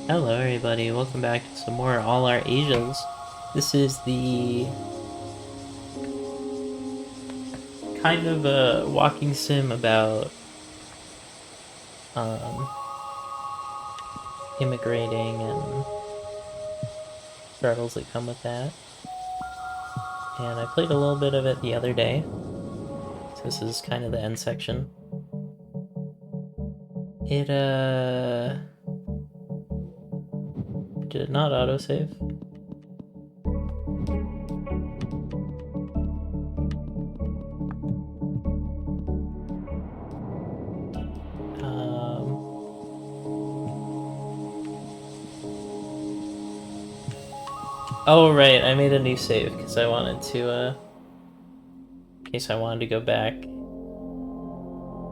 Hello everybody, welcome back to some more All Our Asias. This is the kind of a walking sim about um, immigrating and struggles that come with that. And I played a little bit of it the other day. So this is kind of the end section. It did it not autosave? Oh right, I made a new save because I wanted to in case I wanted to go back,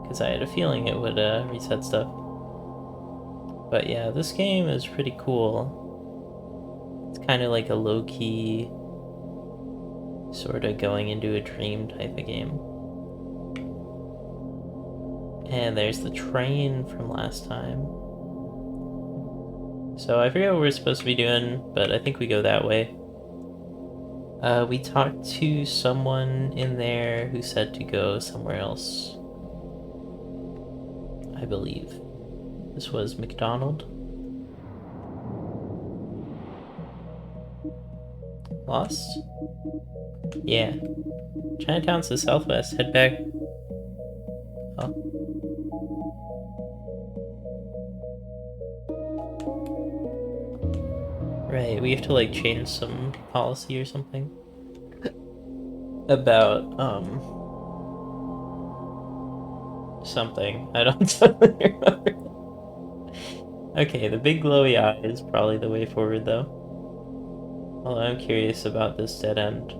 because I had a feeling it would reset stuff. But yeah, this game is pretty cool. It's kind of like a low-key, sort of going into a dream type of game. And there's the train from last time. So I forget what we're supposed to be doing, but I think we go that way. We talked to someone in there who said to go somewhere else, I believe. This was McDonald. Lost? Yeah. Chinatown's to the southwest. Head back. Oh. Right, we have to like change some policy or something about something. I don't totally remember. Okay, the big glowy eye is probably the way forward though. Although I'm curious about this dead end.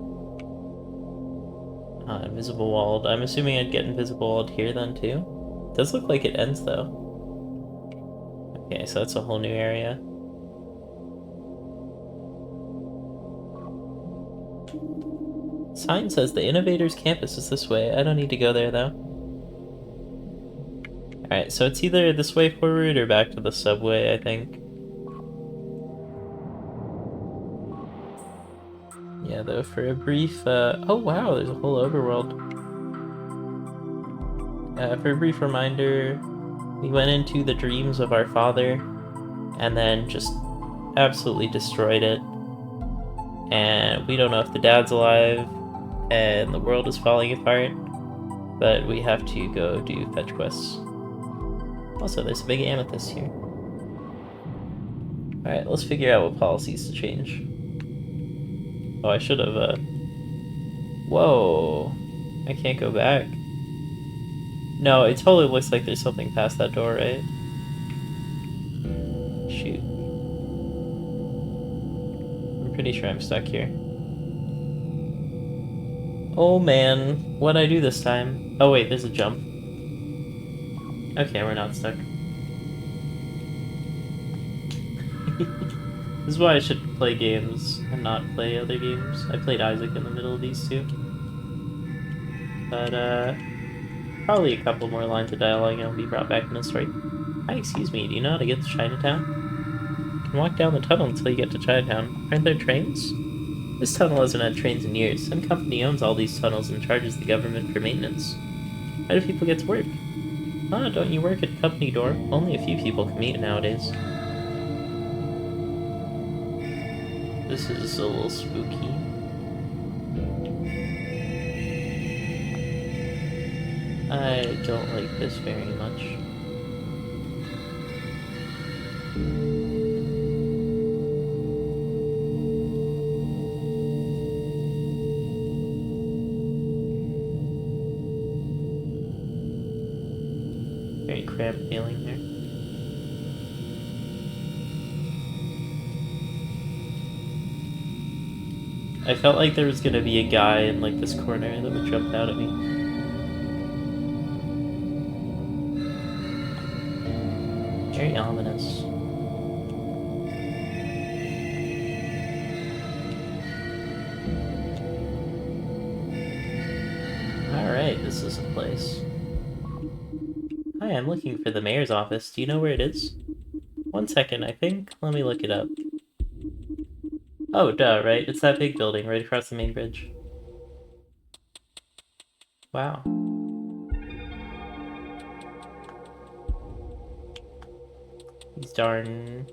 Invisible walled. I'm assuming I'd get invisible walled here then too. It does look like it ends though. Okay, so that's a whole new area. Sign says the Innovators Campus is this way. I don't need to go there though. Alright, so it's either this way forward or back to the subway, I think. Yeah, though, for a brief, oh wow, there's a whole overworld. For a brief reminder, we went into the dreams of our father and then just absolutely destroyed it. And we don't know if the dad's alive and the world is falling apart, but we have to go do fetch quests. Also, there's a big amethyst here. Alright, let's figure out what policies to change. Oh, I should have, Whoa! I can't go back. No, it totally looks like there's something past that door, right? Shoot. I'm pretty sure I'm stuck here. Oh man, what'd I do this time? Oh wait, there's a jump. Okay, we're not stuck. This is why I should play games and not play other games. I played Isaac in the middle of these two. But, probably a couple more lines of dialogue and I'll be brought back in the story. Hi, excuse me, do you know how to get to Chinatown? You can walk down the tunnel until you get to Chinatown. Aren't there trains? This tunnel hasn't had trains in years. Some company owns all these tunnels and charges the government for maintenance. How do people get to work? Ah, don't you work at company door? Only a few people commute nowadays. This is a little spooky. I don't like this very much. Very cramped feeling there. I felt like there was gonna be a guy in like this corner that would jump out at me. Very ominous. Alright, this is a place. Hi, I'm looking for the mayor's office. Do you know where it is? 1 second, I think. Let me look it up. Oh, duh, right? It's that big building right across the main bridge. Wow. These darn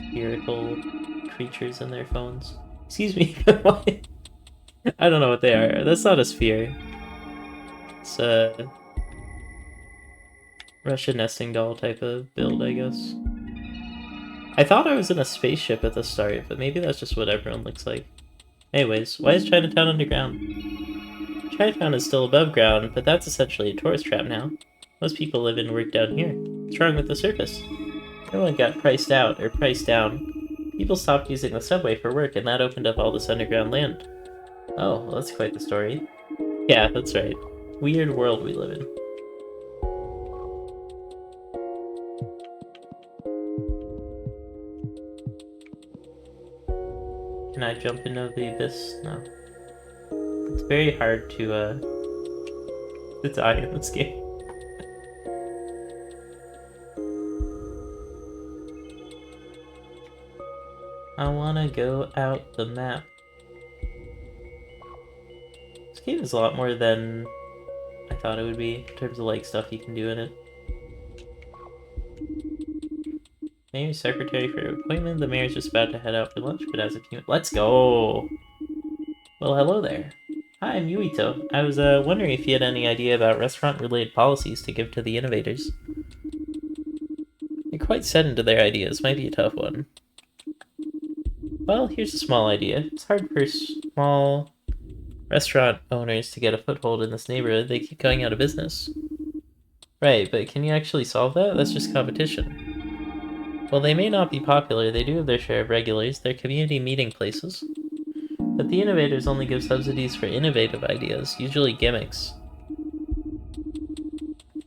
spherical creatures and their phones. Excuse me, I don't know what they are. That's not a sphere. It's a Russian nesting doll type of build, I guess. I thought I was in a spaceship at the start, but maybe that's just what everyone looks like. Anyways, why is Chinatown underground? Chinatown is still above ground, but that's essentially a tourist trap now. Most people live and work down here. What's wrong with the surface? Everyone got priced out, or priced down. People stopped using the subway for work, and that opened up all this underground land. Oh, well, that's quite the story. Yeah, that's right. Weird world we live in. Can I jump into the abyss? No. It's very hard to die in this game. I wanna go out the map. This game is a lot more than I thought it would be in terms of like stuff you can do in it. Mayor's secretary for appointment. The mayor's just about to head out for lunch, but as a few. Let's go! Well, hello there. Hi, I'm Yuito. I was wondering if you had any idea about restaurant-related policies to give to the innovators. You're quite set into their ideas. Might be a tough one. Well, here's a small idea. It's hard for small restaurant owners to get a foothold in this neighborhood. They keep going out of business. Right, but can you actually solve that? That's just competition. While they may not be popular, they do have their share of regulars. They're community meeting places. But the innovators only give subsidies for innovative ideas, usually gimmicks.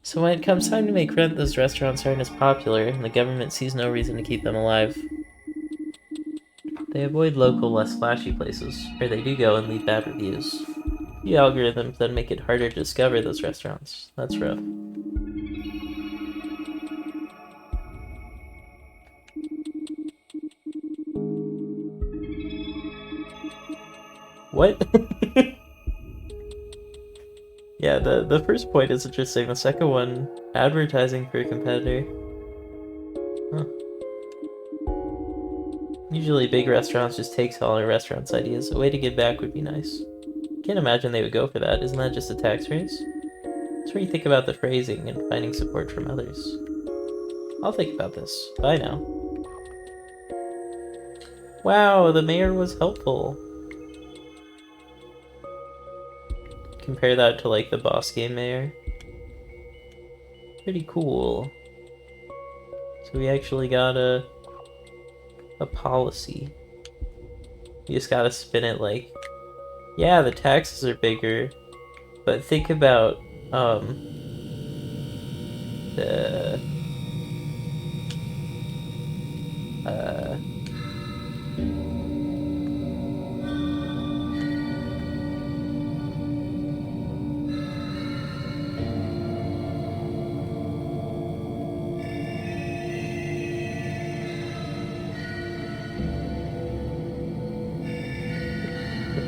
So when it comes time to make rent, those restaurants aren't as popular, and the government sees no reason to keep them alive. They avoid local, less flashy places, or they do go and leave bad reviews. The algorithms then make it harder to discover those restaurants. That's rough. What? Yeah, the first point is interesting. The second one, advertising for a competitor. Huh. Usually big restaurants just take smaller restaurants' ideas. A way to give back would be nice. Can't imagine they would go for that. Isn't that just a tax raise? That's where you think about the phrasing and finding support from others. I'll think about this. Bye now. Wow, the mayor was helpful. Compare that to like the boss game mayor. Pretty cool. So we actually got a policy. You just gotta spin it like, yeah, the taxes are bigger, but think about the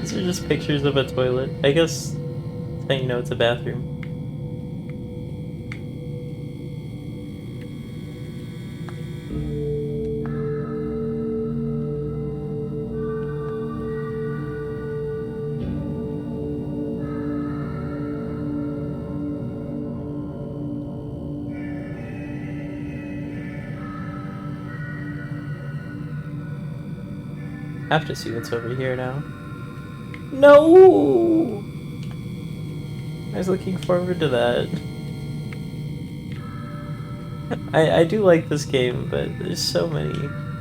these are just pictures of a toilet. I guess that's how you know it's a bathroom. Have to see what's over here now. No! I was looking forward to that. I do like this game, but there's so many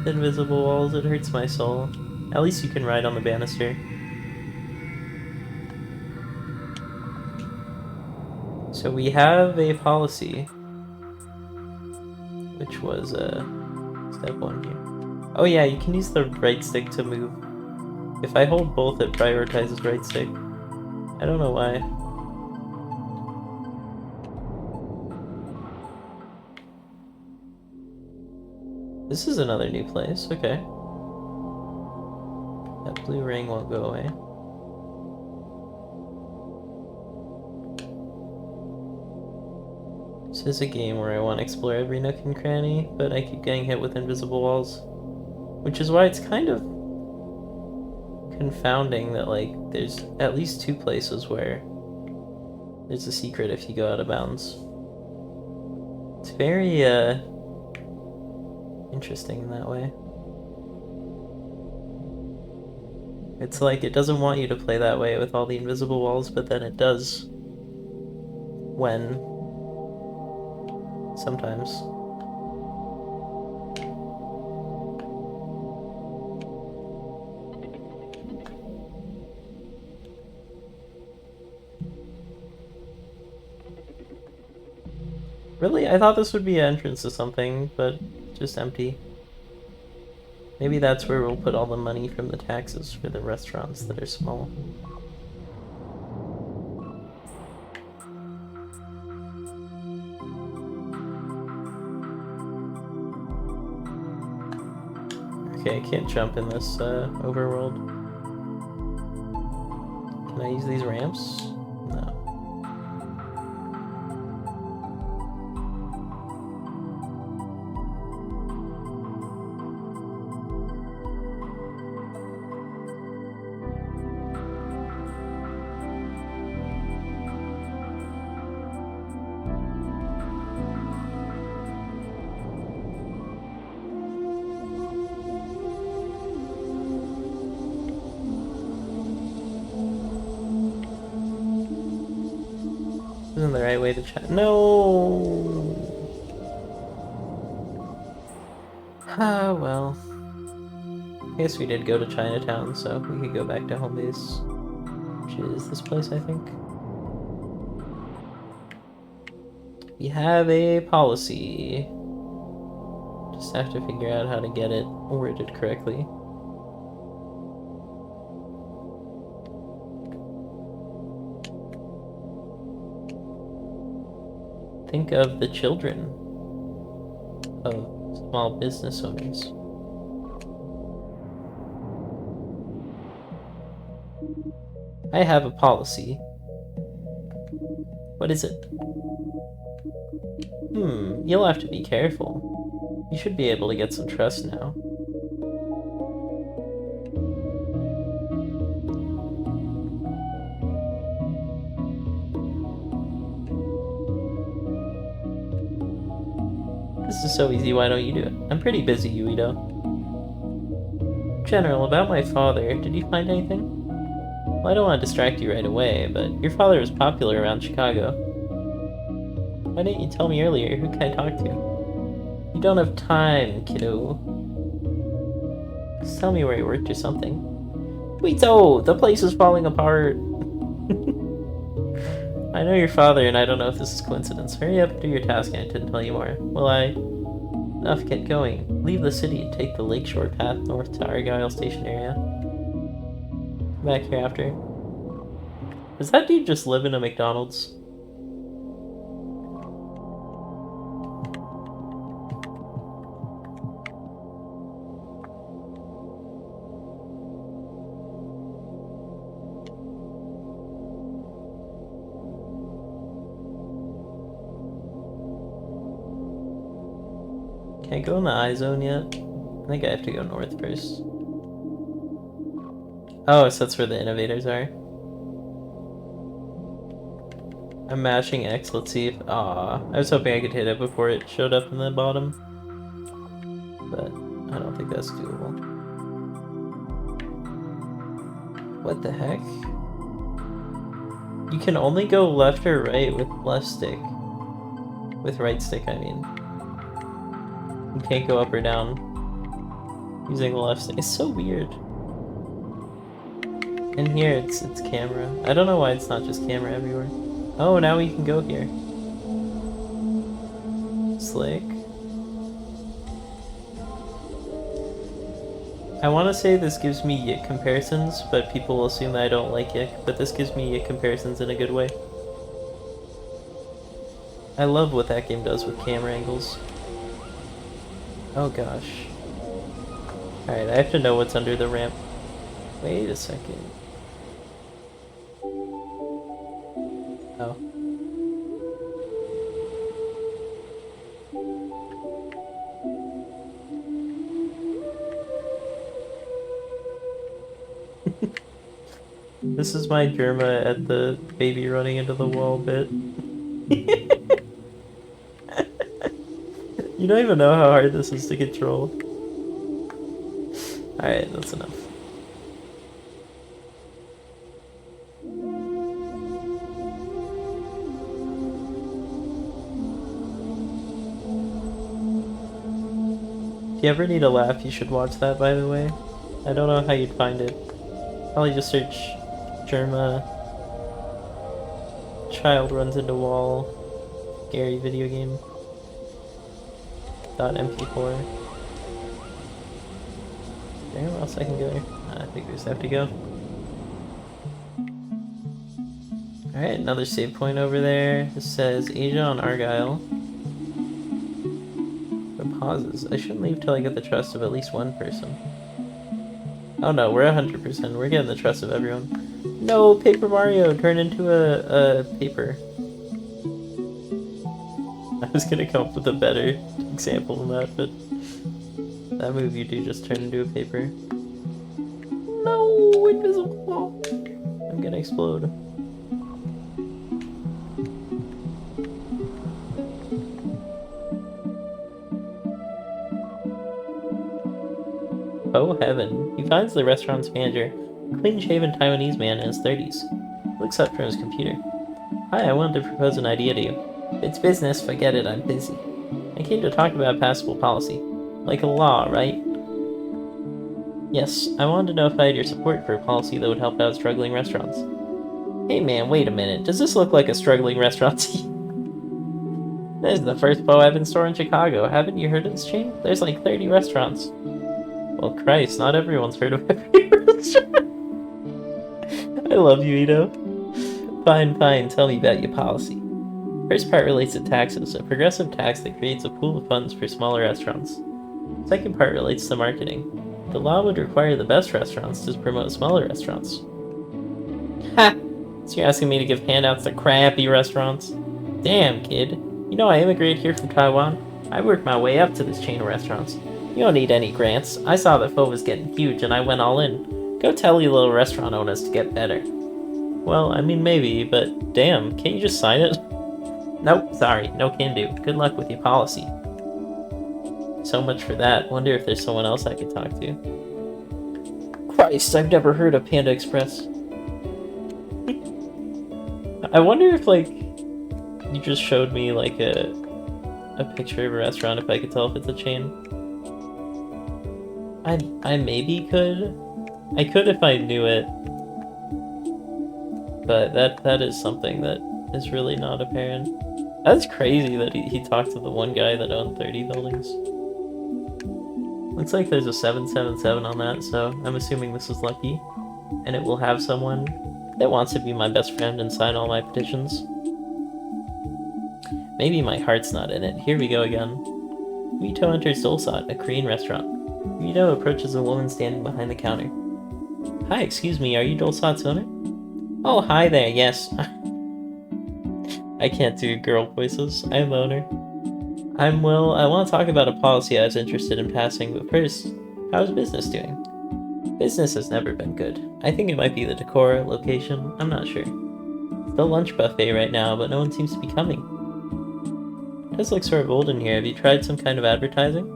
invisible walls, it hurts my soul. At least you can ride on the banister. So we have a policy, which was step 1 here. Oh yeah, you can use the right stick to move. If I hold both, it prioritizes right stick. I don't know why. This is another new place, okay. That blue ring won't go away. This is a game where I want to explore every nook and cranny, but I keep getting hit with invisible walls. Which is why it's kind of confounding that, like, there's at least 2 places where there's a secret if you go out of bounds. It's very, interesting in that way. It's like it doesn't want you to play that way with all the invisible walls, but then it does. When. Sometimes. Really? I thought this would be an entrance to something, but just empty. Maybe that's where we'll put all the money from the taxes for the restaurants that are small. Okay, I can't jump in this overworld. Can I use these ramps? No. Isn't the right way to chat? No! Ah, well. I guess we did go to Chinatown, so we could go back to home base. Which is this place, I think. We have a policy. Just have to figure out how to get it worded correctly. Think of the children of small business owners. I have a policy. What is it? You'll have to be careful. You should be able to get some trust now. This is so easy, why don't you do it? I'm pretty busy, Yuito. General, about my father, did you find anything? Well, I don't want to distract you right away, but your father was popular around Chicago. Why didn't you tell me earlier? Who can I talk to? You don't have time, kiddo. Just tell me where he worked or something. Yuito! The place is falling apart! I know your father, and I don't know if this is coincidence. Hurry up and do your task, and I didn't tell you more. Will I? Enough, get going. Leave the city and take the lakeshore path north to Argyle Station area. Come back here after. Does that dude just live in a McDonald's? Can I go in the I zone yet? I think I have to go north first. Oh, so that's where the innovators are. I'm mashing X, let's see if... Aw, I was hoping I could hit it before it showed up in the bottom. But I don't think that's doable. What the heck? You can only go left or right with left stick. With right stick, I mean. You can't go up or down using the left stick. It's so weird. In here, it's camera. I don't know why it's not just camera everywhere. Oh, now we can go here. Slick. I want to say this gives me Yik comparisons, but people will assume that I don't like Yik, but this gives me Yik comparisons in a good way. I love what that game does with camera angles. Oh gosh. Alright, I have to know what's under the ramp. Wait a second. Oh. This is my Germa at the baby running into the wall bit. You don't even know how hard this is to control. Alright, that's enough. If you ever need a laugh, you should watch that, by the way. I don't know how you'd find it. Probably just search Germa child runs into wall Gary video game .mp4. Anywhere else I can go? I think we just have to go. Alright, another save point over there. This says Asia on Argyle. It pauses. I shouldn't leave till I get the trust of at least one person. Oh no, we're 100%. We're getting the trust of everyone. No, Paper Mario turned into a paper. I was gonna come up with a better example than that, but that move you do just turn into a paper. No, invisible wall. I'm gonna explode. Oh heaven. He finds the restaurant's manager, a clean-shaven Taiwanese man in his 30s. Looks up from his computer. Hi, I wanted to propose an idea to you. If it's business, forget it, I'm busy. I came to talk about passable policy. Like a law, right? Yes, I wanted to know if I had your support for a policy that would help out struggling restaurants. Hey man, wait a minute. Does this look like a struggling restaurant? This is the first Bo Evans store in Chicago. Haven't you heard of this chain? There's like 30 restaurants. Well, Christ, not everyone's heard of every restaurant. I love you, Ito. Fine, tell me about your policy. First part relates to taxes, a progressive tax that creates a pool of funds for smaller restaurants. Second part relates to marketing. The law would require the best restaurants to promote smaller restaurants. Ha! So you're asking me to give handouts to crappy restaurants? Damn, kid. You know I immigrated here from Taiwan. I worked my way up to this chain of restaurants. You don't need any grants. I saw that Pho was getting huge and I went all in. Go tell you little restaurant owners to get better. Well, I mean maybe, but damn, can't you just sign it? Nope, sorry, no can do. Good luck with your policy. So much for that. Wonder if there's someone else I could talk to. Christ, I've never heard of Panda Express. I wonder if, like, you just showed me, like, a picture of a restaurant, if I could tell if it's a chain. I maybe could. I could if I knew it. But that is something that is really not apparent. That's crazy that he talked to the one guy that owned 30 buildings. Looks like there's a 777 on that, so I'm assuming this is lucky. And it will have someone that wants to be my best friend and sign all my petitions. Maybe my heart's not in it. Here we go again. Mito enters Dolsot, a Korean restaurant. Mito approaches a woman standing behind the counter. Hi, excuse me, are you Dolsot's owner? Oh, hi there, yes. I can't do girl voices. I'm the owner. I'm Will. I want to talk about a policy I was interested in passing, but first, how's business doing? Business has never been good. I think it might be the decor, location, I'm not sure. It's the lunch buffet right now, but no one seems to be coming. It does look sort of old in here. Have you tried some kind of advertising?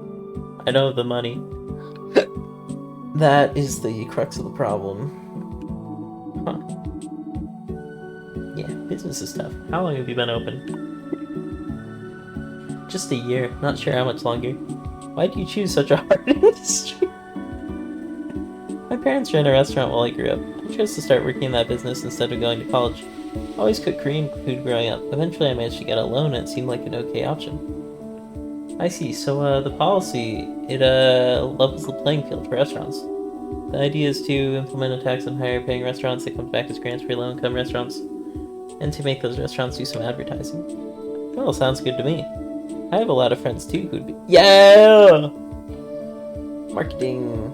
I don't have the money. That is the crux of the problem. Huh. Yeah, business is tough. How long have you been open? Just a year. Not sure how much longer. Why do you choose such a hard industry? My parents ran a restaurant while I grew up. I chose to start working in that business instead of going to college. I always cooked Korean food growing up. Eventually I managed to get a loan and it seemed like an okay option. I see. So, the policy, it, levels the playing field for restaurants. The idea is to implement a tax on higher paying restaurants that comes back as grants for low income restaurants, and to make those restaurants do some advertising. Well, sounds good to me. I have a lot of friends too who'd be— Yeah! Marketing.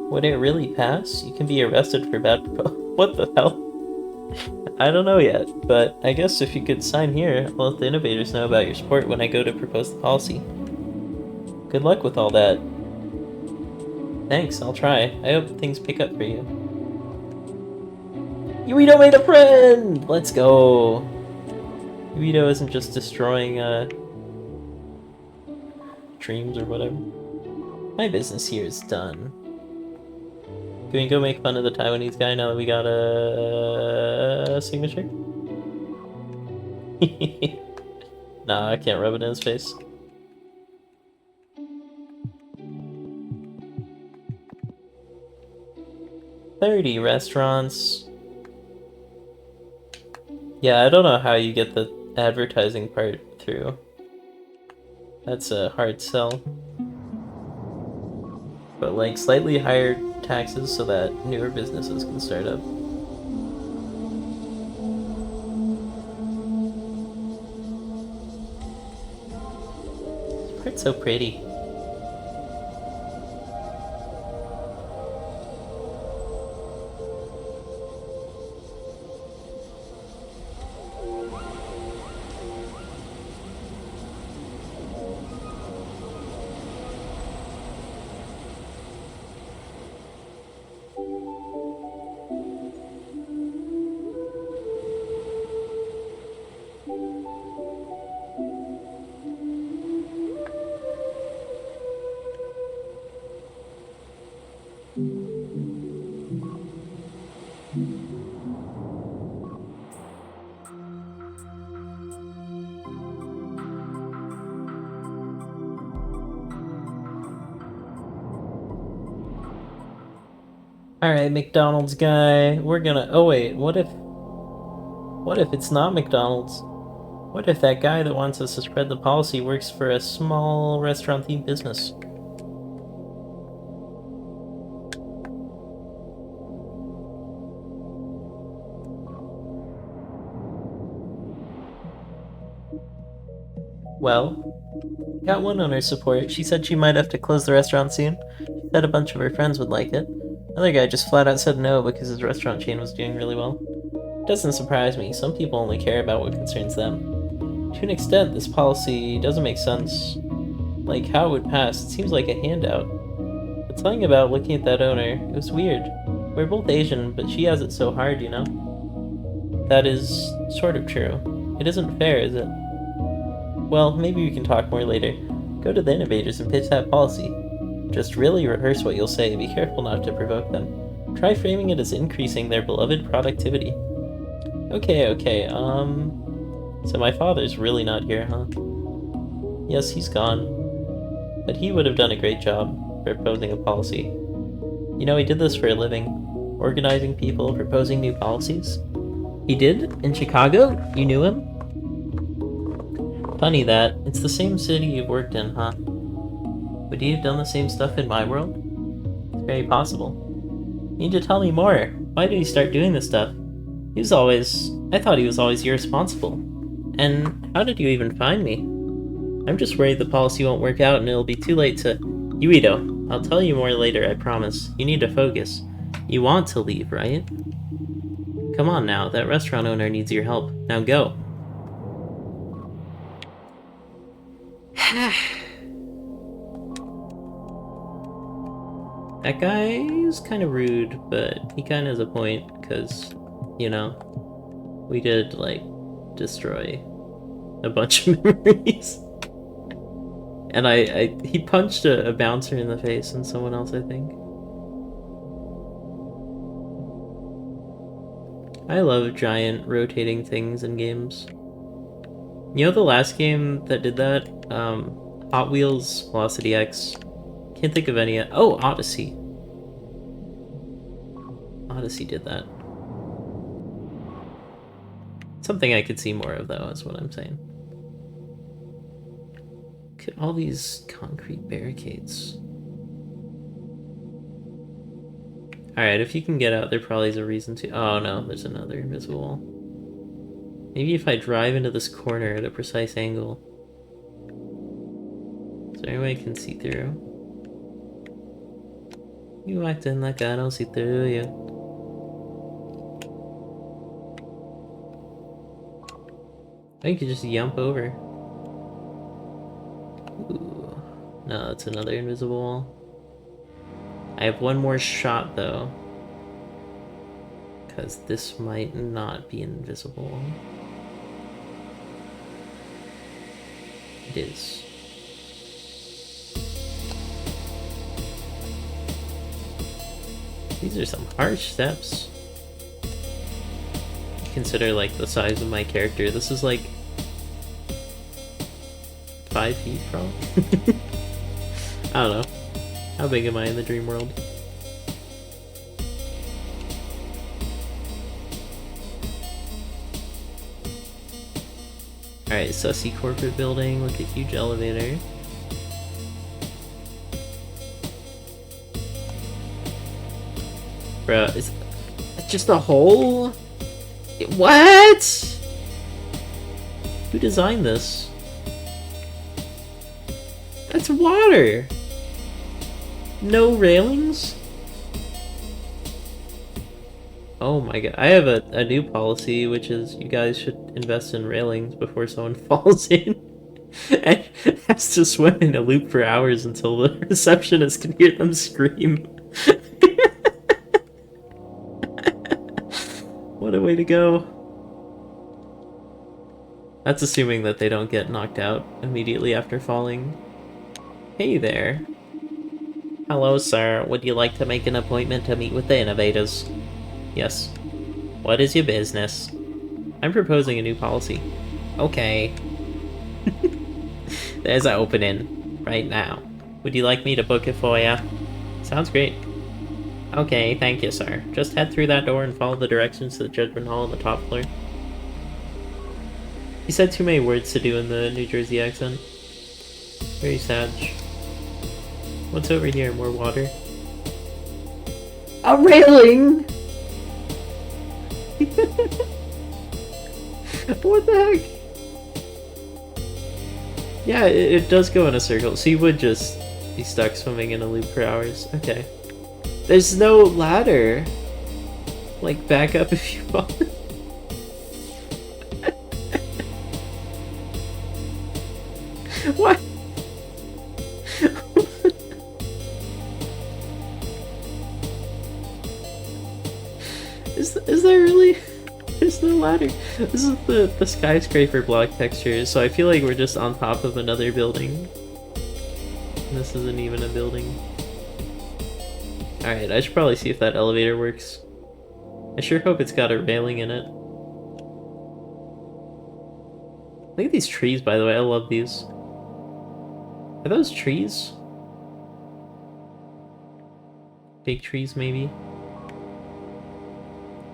Would it really pass? You can be arrested for bad What the hell? I don't know yet, but I guess if you could sign here, I'll let the innovators know about your support when I go to propose the policy. Good luck with all that. Thanks, I'll try. I hope things pick up for you. Yuito made a friend! Let's go! Yuito isn't just destroying, dreams or whatever. My business here is done. Can we go make fun of the Taiwanese guy now that we got a signature? Nah, I can't rub it in his face. $30 restaurants. Yeah, I don't know how you get the advertising part through. That's a hard sell. But like slightly higher taxes so that newer businesses can start up. This part's so pretty. Alright, McDonald's guy, we're gonna... Oh wait, what if it's not McDonald's? What if that guy that wants us to spread the policy works for a small restaurant-themed business? Well, got one owner's support. She said she might have to close the restaurant soon. She said a bunch of her friends would like it. Another guy just flat out said no because his restaurant chain was doing really well. It doesn't surprise me. Some people only care about what concerns them. To an extent, this policy doesn't make sense. Like how it would pass, it seems like a handout. But something about looking at that owner, it was weird. We're both Asian, but she has it so hard, you know? That is sort of true. It isn't fair, is it? Well, maybe we can talk more later. Go to the innovators and pitch that policy. Just really rehearse what you'll say, be careful not to provoke them. Try framing it as increasing their beloved productivity. Okay, so my father's really not here, huh? Yes, he's gone. But he would have done a great job proposing a policy. You know, he did this for a living. Organizing people, proposing new policies. He did? In Chicago? You knew him? Funny that. It's the same city you've worked in, huh? Would he have done the same stuff in my world? It's very possible. You need to tell me more. Why did he start doing this stuff? I thought he was always irresponsible. And how did you even find me? I'm just worried the policy won't work out and it'll be too late to... Yuito, I'll tell you more later, I promise. You need to focus. You want to leave, right? Come on now, that restaurant owner needs your help. Now go. That guy's kind of rude, but he kind of has a point, because, you know, we did, like, destroy a bunch of memories. And he punched a bouncer in the face and someone else, I think. I love giant rotating things in games. You know the last game that did that? Hot Wheels Velocity X. Can't think of any. Oh, Odyssey. Odyssey did that. Something I could see more of, though, is what I'm saying. Look at all these concrete barricades. Alright, if you can get out, there probably is a reason to. Oh no, there's another invisible wall. Maybe if I drive into this corner at a precise angle. Is there any way I can see through? You acting like I don't see through you. I think you just jump over. Ooh. No, that's another invisible wall. I have one more shot though. Because this might not be invisible. It is. These are some harsh steps. Consider like the size of my character. This is like 5 feet probably. I don't know. How big am I in the dream world? Alright, sussy corporate building. Look at huge elevator. Bruh, is that just a hole? What? Who designed this? That's water! No railings? Oh my god. I have a new policy, which is you guys should invest in railings before someone falls in and has to swim in a loop for hours until the receptionist can hear them scream. What a way to go. That's assuming that they don't get knocked out immediately after falling. Hey there. Hello, sir. Would you like to make an appointment to meet with the innovators? Yes. What is your business? I'm proposing a new policy. Okay. There's an opening. Right now. Would you like me to book it for you? Sounds great. Okay, thank you, sir. Just head through that door and follow the directions to the Judgment Hall on the top floor. He said too many words to do in the New Jersey accent. Very sad. What's over here? More water? A railing! What the heck? Yeah, it does go in a circle, so you would just be stuck swimming in a loop for hours. Okay. There's no ladder. Like, back up if you fall. What? Is there really? There's no ladder. This is the skyscraper block texture, so I feel like we're just on top of another building. And this isn't even a building. Alright, I should probably see if that elevator works. I sure hope it's got a railing in it. Look at these trees, by the way. I love these. Are those trees? Big trees, maybe?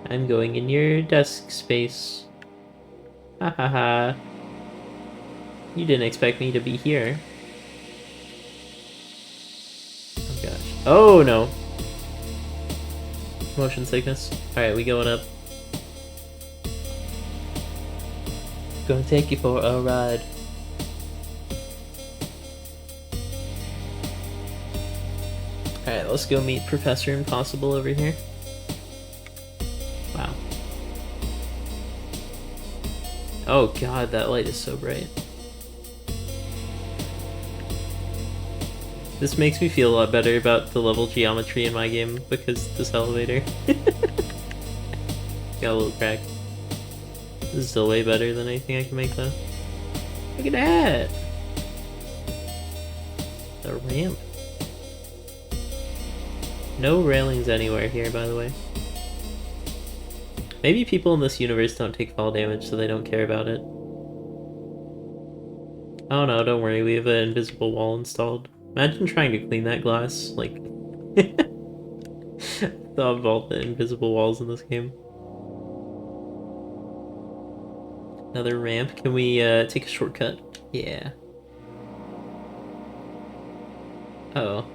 I'm going in your desk space. Ha ha ha. You didn't expect me to be here. Oh gosh. Oh no! Motion sickness. Alright, we going up. Gonna take you for a ride. Alright, let's go meet Professor Impossible over here. Wow. Oh god, that light is so bright. This makes me feel a lot better about the level geometry in my game because this elevator. Got a little crack. This is still way better than anything I can make though. Look at that! The ramp. No railings anywhere here, by the way. Maybe people in this universe don't take fall damage, so they don't care about it. Oh no, don't worry, we have an invisible wall installed. Imagine trying to clean that glass, like... Thought of all the invisible walls in this game. Another ramp. Can we take a shortcut? Yeah. Uh-oh.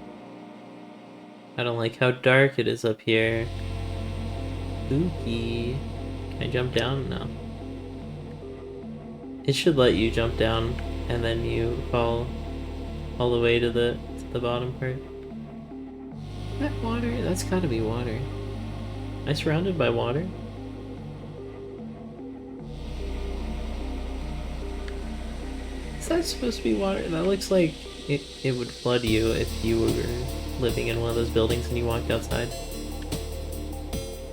I don't like how dark it is up here. Spooky. Can I jump down? No. It should let you jump down and then you fall all the way to the bottom part. that water? That's gotta be water. Am I surrounded by water? Is that supposed to be water? That looks like it would flood you if you were living in one of those buildings and you walked outside.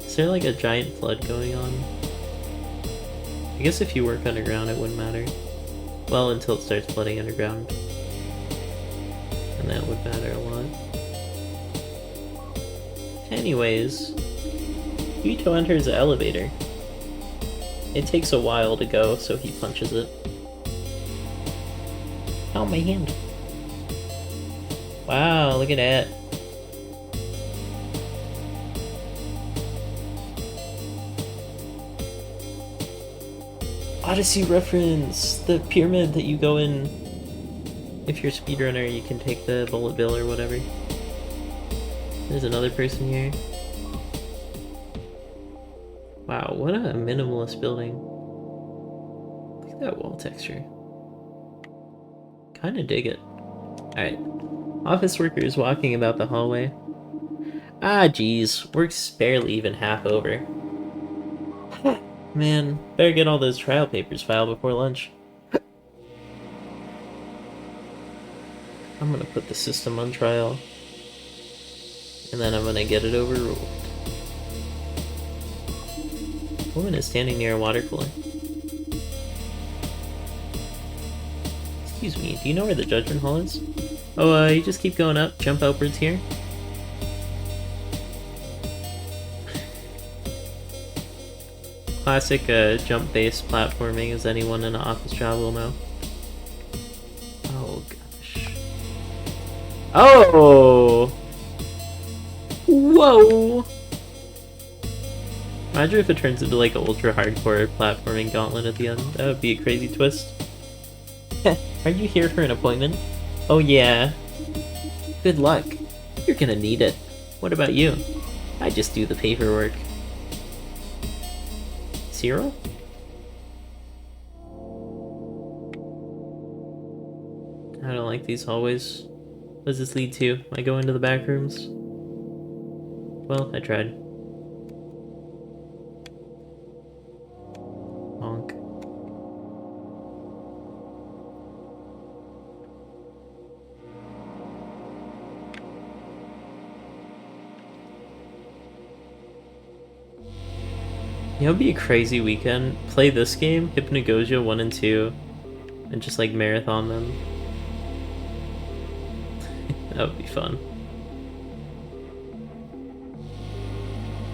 Is there like a giant flood going on? I guess if you work underground it wouldn't matter. Well, until it starts flooding underground. And that would matter a lot. Anyways, Yuito enters the elevator. It takes a while to go, so he punches it. Oh, my hand. Wow, look at that. Odyssey reference! The pyramid that you go in. If you're a speedrunner, you can take the bullet bill or whatever. There's another person here. Wow, what a minimalist building. Look at that wall texture. Kinda dig it. Alright. Office workers walking about the hallway. Ah, geez. Work's barely even half over. Man, better get all those trial papers filed before lunch. I'm gonna put the system on trial. And then I'm gonna get it overruled. A woman is standing near a water cooler. Excuse me, do you know where the judgment hall is? Oh, you just keep going up, jump upwards here. Classic jump-based platforming, as anyone in an office job will know. Oh gosh. Oh! Whoa! Imagine if it turns into like an ultra hardcore platforming gauntlet at the end. That would be a crazy twist. Are you here for an appointment? Oh yeah. Good luck. You're gonna need it. What about you? I just do the paperwork. Cyril? I don't like these hallways. What does this lead to? I go into the back rooms? Well, I tried. Honk. You know, it'd be a crazy weekend. Play this game, Hypnagogia 1 and 2, and just like marathon them. That would be fun.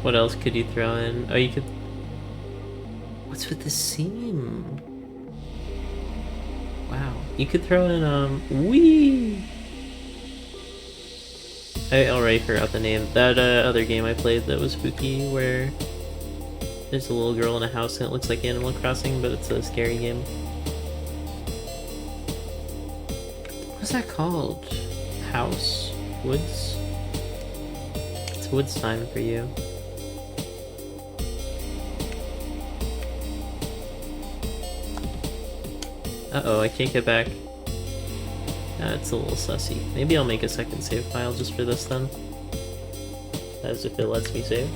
What else could you throw in? Oh, you could... What's with the seam? Wow. You could throw in, Whee! I already forgot the name. That other game I played that was spooky, where there's a little girl in a house and it looks like Animal Crossing, but it's a scary game. What's that called? House? Woods? It's woods time for you. Uh-oh, I can't get back. That's a little sussy. Maybe I'll make a second save file just for this then. As if it lets me save.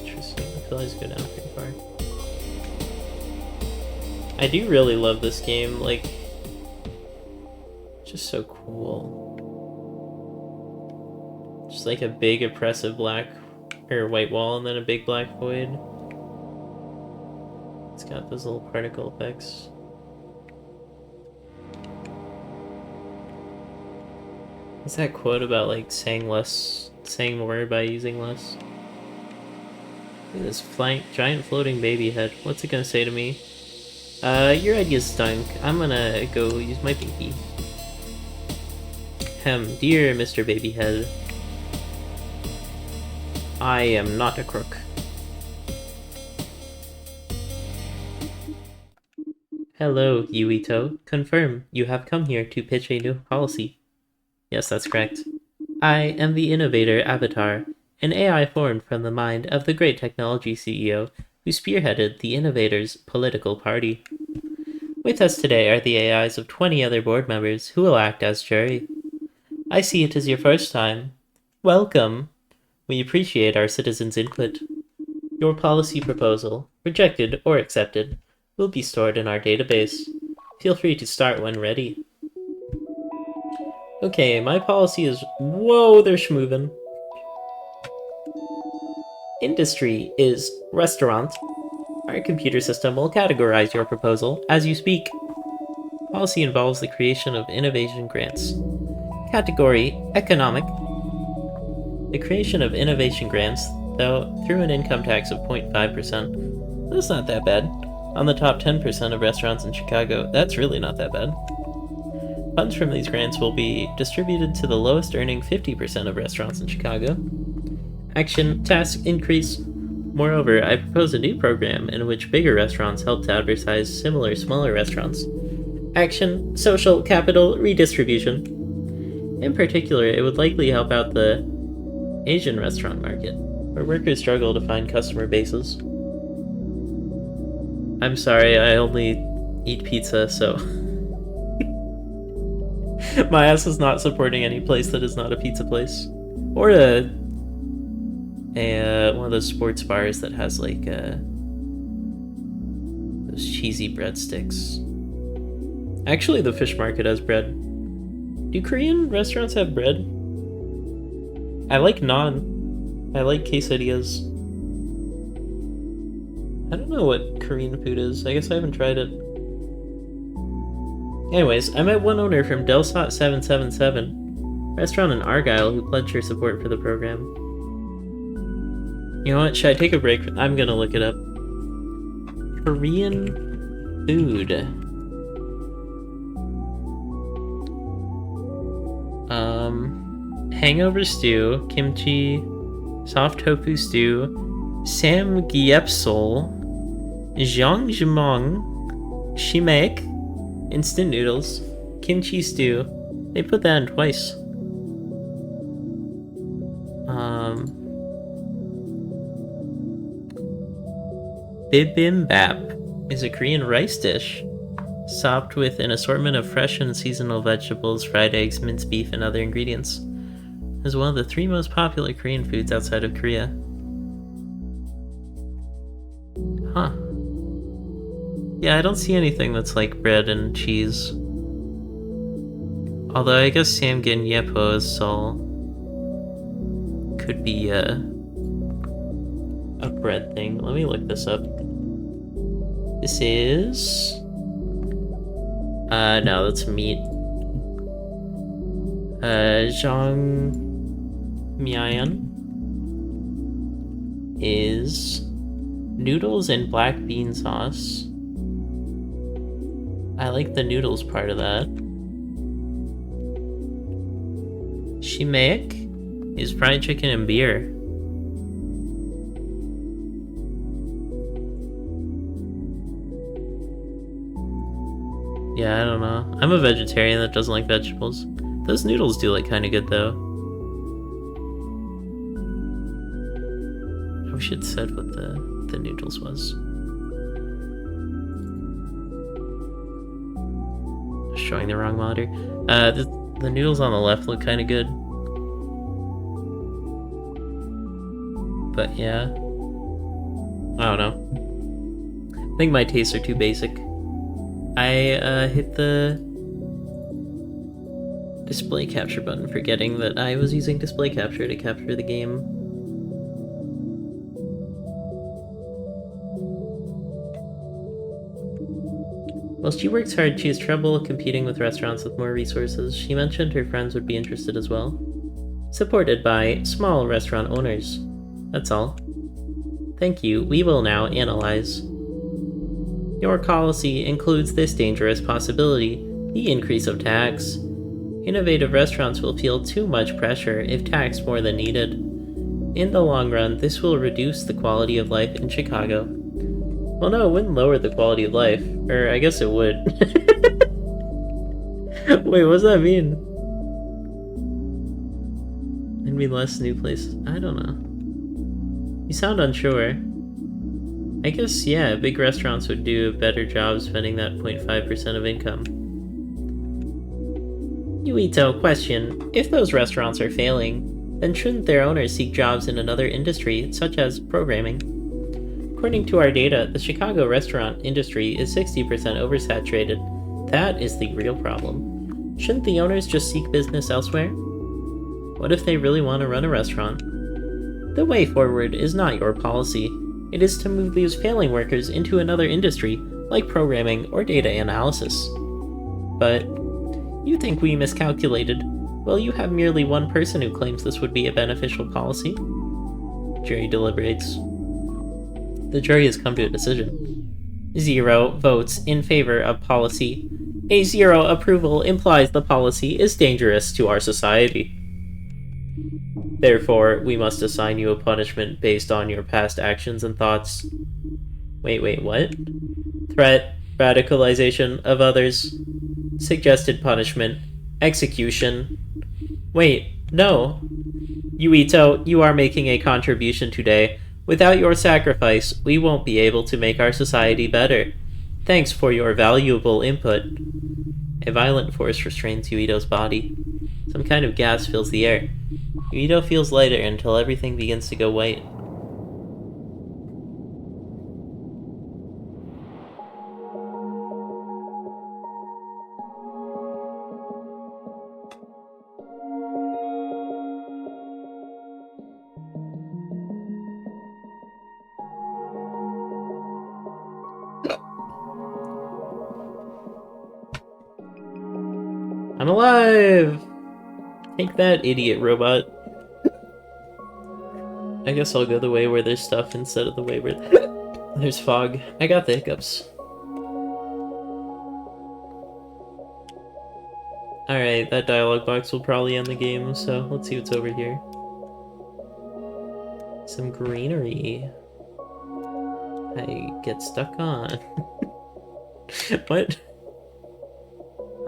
Interesting. I feel like it's go down pretty far. I do really love this game, like... just so cool. Just like a big oppressive black or white wall and then a big black void. It's got those little particle effects. What's that quote about like saying more by using less? Look at this giant floating baby head. What's it gonna say to me? Your idea stunk. I'm gonna go use my pinky. Dear Mr. Babyhead. I am not a crook. Hello, Yuito. Confirm, you have come here to pitch a new policy. Yes, that's correct. I am the innovator Avatar, an AI formed from the mind of the great technology CEO, who spearheaded the Innovators political party. With us today are the AIs of 20 other board members who will act as jury. I see it is your first time. Welcome. We appreciate our citizens' input. Your policy proposal, rejected or accepted, will be stored in our database. Feel free to start when ready. Okay, my policy is... Whoa, they're schmoovin'. Industry is restaurant. Our computer system will categorize your proposal as you speak. Policy involves the creation of innovation grants. Category, economic. The creation of innovation grants, though, through an income tax of 0.5%. That's not that bad. On the top 10% of restaurants in Chicago, that's really not that bad. Funds from these grants will be distributed to the lowest earning 50% of restaurants in Chicago. Action, task, increase. Moreover, I propose a new program in which bigger restaurants help to advertise similar smaller restaurants. Action, social, capital, redistribution. In particular, it would likely help out the Asian restaurant market, where workers struggle to find customer bases. I'm sorry, I only eat pizza, so... My ass is not supporting any place that is not a pizza place. Or one of those sports bars that has like those cheesy breadsticks. Actually, the fish market has bread. Do Korean restaurants have bread? I like naan. I like quesadillas. I don't know what Korean food is. I guess I haven't tried it. Anyways, I met one owner from Delsot777, restaurant in Argyle, who pledged her support for the program. You know what? Should I take a break? I'm gonna look it up. Korean food. Hangover stew, kimchi, soft tofu stew, samgyeopsal, jeongjamung, shimek, instant noodles, kimchi stew. They put that in twice. Bibimbap is a Korean rice dish, sopped with an assortment of fresh and seasonal vegetables, fried eggs, minced beef, and other ingredients. It is one of the 3 most popular Korean foods outside of Korea. Huh. Yeah, I don't see anything that's like bread and cheese. Although I guess samgyeopsal could be a bread thing. Let me look this up. This is... no, that's meat. Jjangmyeon is noodles and black bean sauce. I like the noodles part of that. Shimeik is fried chicken and beer. Yeah, I don't know. I'm a vegetarian that doesn't like vegetables. Those noodles do look kind of good, though. I wish it said what the noodles was. Showing the wrong monitor. The noodles on the left look kind of good. But yeah. I don't know. I think my tastes are too basic. I hit the display capture button, forgetting that I was using display capture to capture the game. While she works hard, she has trouble competing with restaurants with more resources. She mentioned her friends would be interested as well. Supported by small restaurant owners. That's all. Thank you. We will now analyze. Your policy includes this dangerous possibility, the increase of tax. Innovative restaurants will feel too much pressure if taxed more than needed. In the long run, this will reduce the quality of life in Chicago. Well, no, it wouldn't lower the quality of life. Or, I guess it would. Wait, what does that mean? It'd mean less new places. I don't know. You sound unsure. I guess, yeah, big restaurants would do a better job spending that 0.5% of income. Yuito, question. If those restaurants are failing, then shouldn't their owners seek jobs in another industry, such as programming? According to our data, the Chicago restaurant industry is 60% oversaturated. That is the real problem. Shouldn't the owners just seek business elsewhere? What if they really want to run a restaurant? The way forward is not your policy. It is to move these failing workers into another industry, like programming or data analysis. But you think we miscalculated. Well, you have merely one person who claims this would be a beneficial policy. Jury deliberates. The jury has come to a decision. 0 votes in favor of policy. A 0 approval implies the policy is dangerous to our society. Therefore, we must assign you a punishment based on your past actions and thoughts. Wait, what? Threat, radicalization of others, suggested punishment, execution. Wait, no. Yuito, you are making a contribution today. Without your sacrifice, we won't be able to make our society better. Thanks for your valuable input. A violent force restrains Yuito's body. Some kind of gas fills the air. Yuito feels lighter until everything begins to go white. I'm alive! Take that, idiot robot. I guess I'll go the way where there's stuff instead of the way where there's fog. I got the hiccups. Alright, that dialogue box will probably end the game, so let's see what's over here. Some greenery. I get stuck on. What?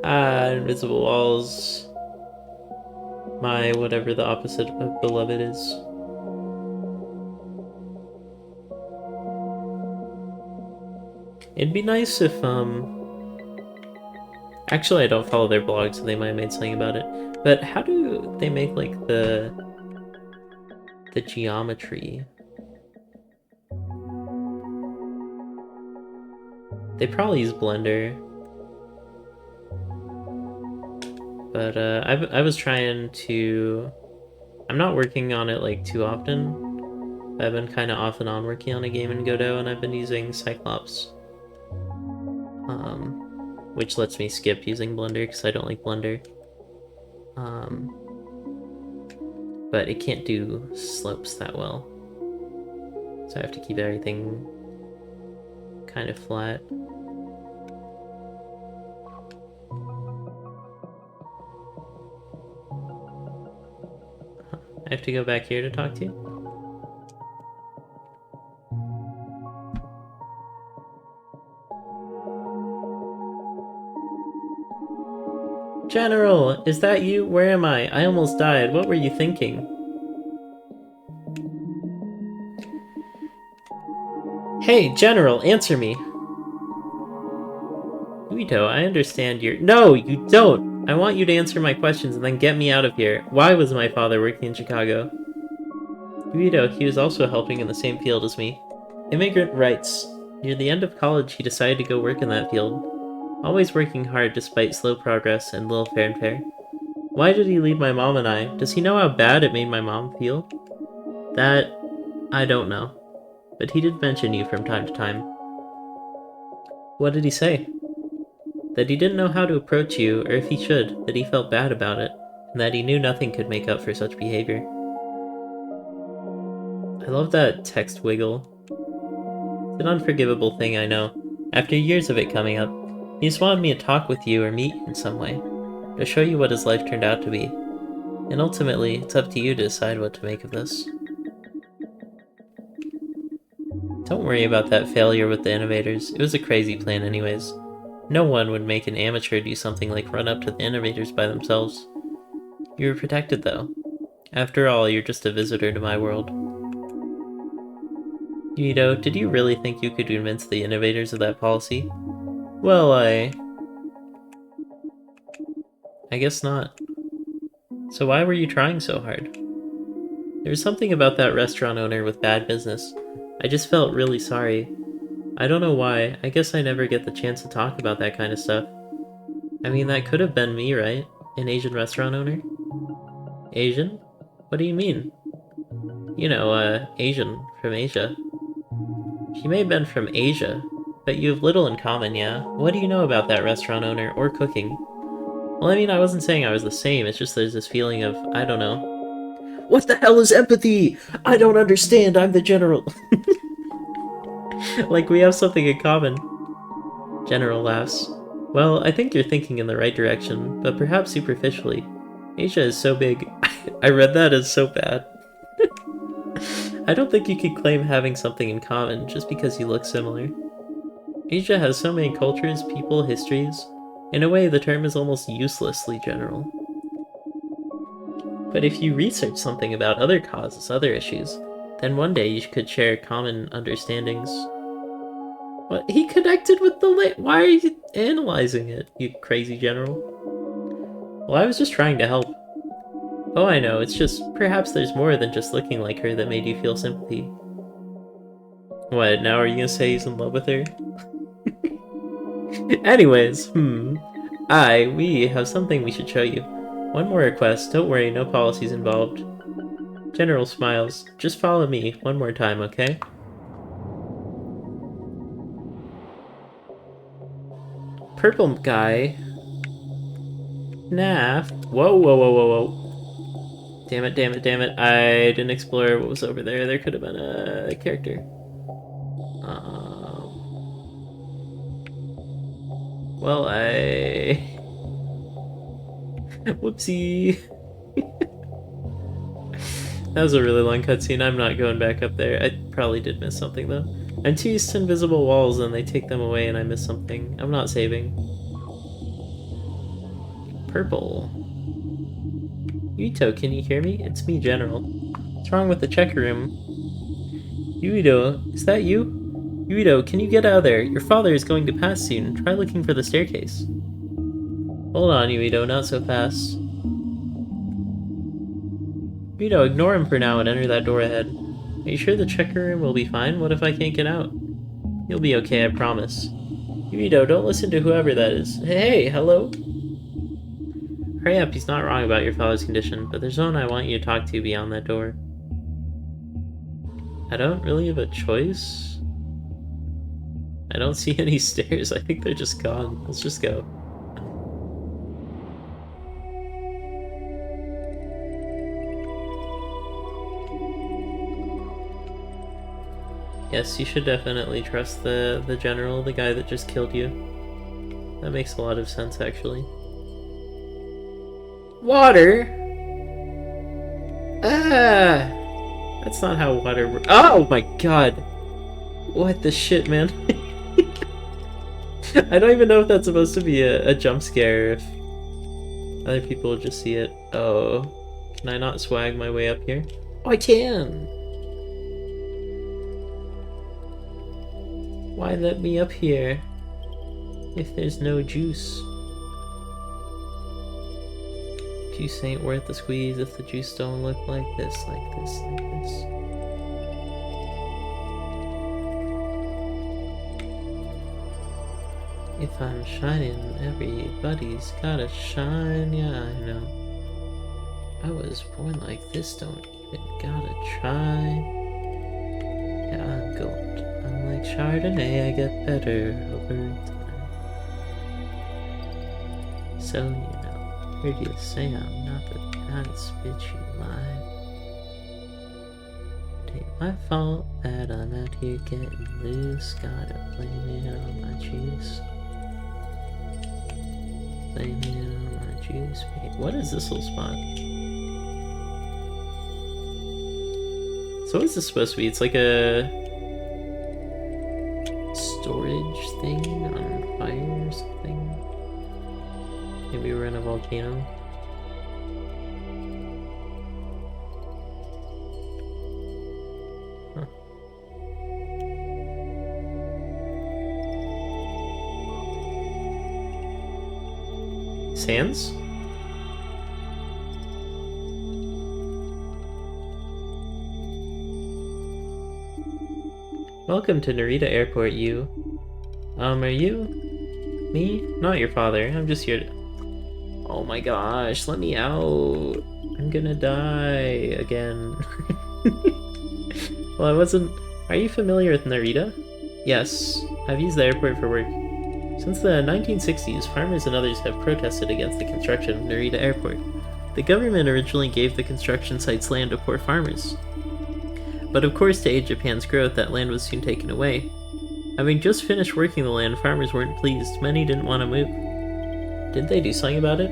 Invisible walls. My whatever the opposite of beloved is. It'd be nice if, actually I don't follow their blog, so they might have made something about it. But how do they make, like, the geometry? They probably use Blender. But, I was trying to... I'm not working on it, like, too often. I've been kind of off and on working on a game in Godot, and I've been using Cyclops. Which lets me skip using Blender, because I don't like Blender. But it can't do slopes that well. So I have to keep everything kind of flat. I have to go back here to talk to you? General, is that you? Where am I? I almost died. What were you thinking? Hey, General, answer me. Yuito, I understand your— No, you don't! I want you to answer my questions and then get me out of here. Why was my father working in Chicago? Yuito, he was also helping in the same field as me. Immigrant rights. Near the end of college, he decided to go work in that field. Always working hard despite slow progress and little fanfare. Why did he leave my mom and I? Does he know how bad it made my mom feel? That... I don't know. But he did mention you from time to time. What did he say? That he didn't know how to approach you, or if he should, that he felt bad about it, and that he knew nothing could make up for such behavior. I love that text wiggle. It's an unforgivable thing, I know. After years of it coming up, he just wanted me to talk with you or meet in some way, to show you what his life turned out to be. And ultimately, it's up to you to decide what to make of this. Don't worry about that failure with the innovators. It was a crazy plan anyways. No one would make an amateur do something like run up to the innovators by themselves. You were protected though. After all, you're just a visitor to my world. Yuito, did you really think you could convince the innovators of that policy? Well, I guess not. So why were you trying so hard? There was something about that restaurant owner with bad business. I just felt really sorry. I don't know why. I guess I never get the chance to talk about that kind of stuff. I mean, that could have been me, right? An Asian restaurant owner? Asian? What do you mean? You know, Asian from Asia. She may have been from Asia, but you have little in common, yeah? What do you know about that restaurant owner or cooking? Well, I mean, I wasn't saying I was the same, it's just there's this feeling of, I don't know. What the hell is empathy? I don't understand, I'm the general. Like, we have something in common. General laughs. Well, I think you're thinking in the right direction, but perhaps superficially. Asia is so big. I read that as so bad. I don't think you could claim having something in common just because you look similar. Asia has so many cultures, people, histories. In a way, the term is almost uselessly general. But if you research something about other causes, other issues, then one day you could share common understandings. What? He connected with the Why are you analyzing it, you crazy general? Well, I was just trying to help. Oh, I know, it's just, perhaps there's more than just looking like her that made you feel sympathy. What, now are you gonna say he's in love with her? Anyways, we have something we should show you. One more request, don't worry, no policies involved. General smiles. Just follow me, one more time, okay? Purple guy. Naft. Whoa, whoa, whoa, whoa, whoa. Damn it, damn it, damn it. I didn't explore what was over there. There could have been a character. Well, Whoopsie. That was a really long cutscene. I'm not going back up there. I probably did miss something, though. I'm too used to invisible walls, and they take them away and I miss something. I'm not saving. Purple. Yuito, can you hear me? It's me, General. What's wrong with the checker room? Yuito, is that you? Yuito, can you get out of there? Your father is going to pass soon. Try looking for the staircase. Hold on, Yuito, not so fast. Yuito, ignore him for now and enter that door ahead. Are you sure the checker room will be fine? What if I can't get out? You'll be okay, I promise. Yuito, don't listen to whoever that is. Hey, hello? Hurry up, he's not wrong about your father's condition, but there's no one I want you to talk to beyond that door. I don't really have a choice. I don't see any stairs. I think they're just gone. Let's just go. Yes, you should definitely trust the general, the guy that just killed you. That makes a lot of sense, actually. Water? Ah! That's not how water works. Oh my god! What the shit, man? I don't even know if that's supposed to be a jump scare, if other people will just see it. Oh. Can I not swag my way up here? Oh, I can! Why let me up here if there's no juice? Juice ain't worth the squeeze if the juice don't look like this, like this, like this. If I'm shining, everybody's gotta shine, yeah, I know. I was born like this, don't even gotta try. Yeah, I'm gold. I'm like Chardonnay, I get better over time. So, you know, heard you say I'm not the kindest bitch you lie. It ain't my fault that I'm out here getting loose. Gotta blame it on my juice. Blame it on my juice. Wait, what is this little spot? So what is this supposed to be? It's like a storage thing on fire or something? Maybe we're in a volcano. Huh. hands? Welcome to Narita Airport, you. Are you? Me? Not your father. I'm just here to... Oh my gosh, let me out. I'm gonna die again. Well, I wasn't... Are you familiar with Narita? Yes, I've used the airport for work. Since the 1960s, farmers and others have protested against the construction of Narita Airport. The government originally gave the construction site's land to poor farmers. But of course, to aid Japan's growth, that land was soon taken away. Having just finished working the land, farmers weren't pleased. Many didn't want to move. Didn't they do something about it?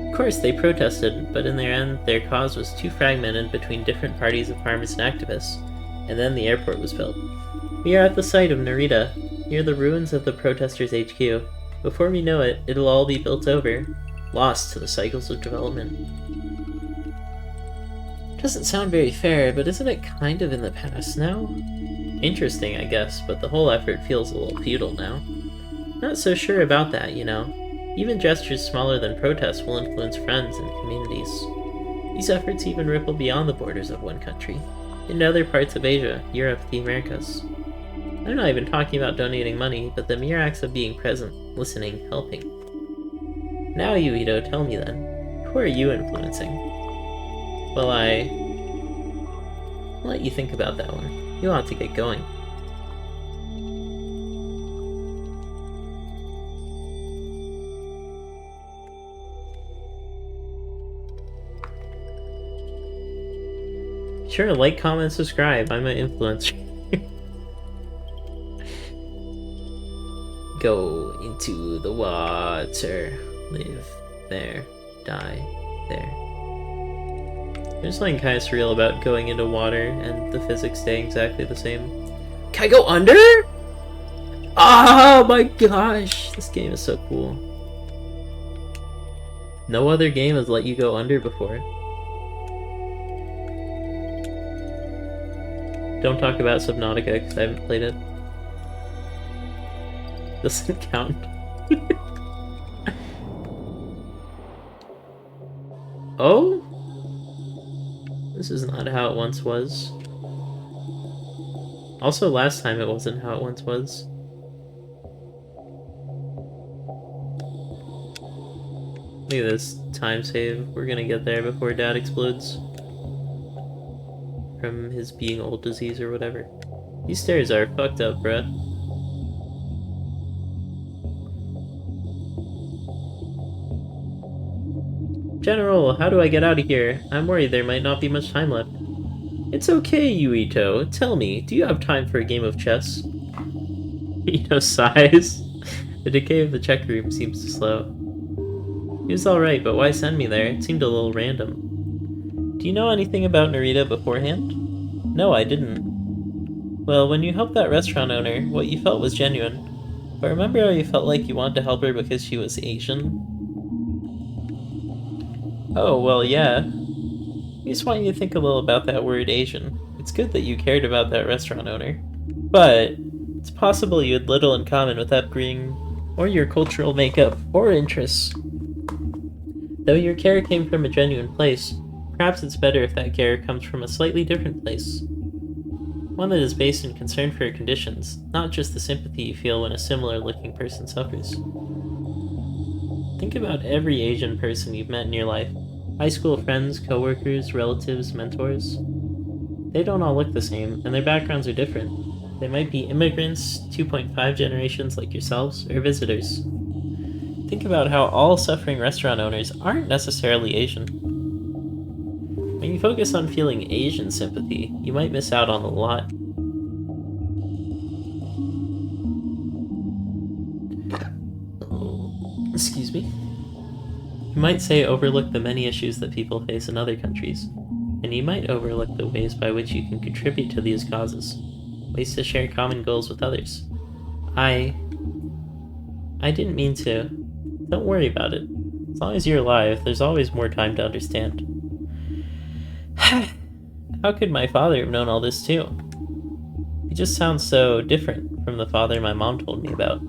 Of course, they protested, but in their end, their cause was too fragmented between different parties of farmers and activists, and then the airport was built. We are at the site of Narita, near the ruins of the protesters' HQ. Before we know it, it'll all be built over, lost to the cycles of development. Doesn't sound very fair, but isn't it kind of in the past now? Interesting, I guess, but the whole effort feels a little futile now. Not so sure about that, you know. Even gestures smaller than protests will influence friends and communities. These efforts even ripple beyond the borders of one country, into other parts of Asia, Europe, the Americas. I'm not even talking about donating money, but the mere acts of being present, listening, helping. Now, Yuito, tell me then, who are you influencing? Well, I'll let you think about that one. You'll have to get going. Sure, like, comment, subscribe. I'm an influencer. Go into the water. Live there. Die there. There's something kind of surreal about going into water and the physics staying exactly the same. Can I go under? Oh my gosh! This game is so cool. No other game has let you go under before. Don't talk about Subnautica because I haven't played it. Doesn't count. Oh? This is not how it once was. Also, last time it wasn't how it once was. Look at this time save. We're gonna get there before Dad explodes. From his being old disease or whatever. These stairs are fucked up, bruh. General, how do I get out of here? I'm worried there might not be much time left. It's okay, Yuito. Tell me, do you have time for a game of chess? Yuito sighs. The decay of the check room seems to slow. He was alright, but why send me there? It seemed a little random. Do you know anything about Narita beforehand? No, I didn't. Well, when you helped that restaurant owner, what you felt was genuine. But remember how you felt like you wanted to help her because she was Asian? Oh, well, yeah. I just want you to think a little about that word Asian. It's good that you cared about that restaurant owner. But it's possible you had little in common with upbringing, or your cultural makeup, or interests. Though your care came from a genuine place, perhaps it's better if that care comes from a slightly different place. One that is based in concern for your conditions, not just the sympathy you feel when a similar-looking person suffers. Think about every Asian person you've met in your life. High school friends, coworkers, relatives, mentors. They don't all look the same, and their backgrounds are different. They might be immigrants, 2.5 generations like yourselves, or visitors. Think about how all suffering restaurant owners aren't necessarily Asian. When you focus on feeling Asian sympathy, you might miss out on a lot. Excuse me? You might say overlook the many issues that people face in other countries, and you might overlook the ways by which you can contribute to these causes, ways to share common goals with others. I didn't mean to. Don't worry about it. As long as you're alive, there's always more time to understand. How could my father have known all this too? He just sounds so different from the father my mom told me about.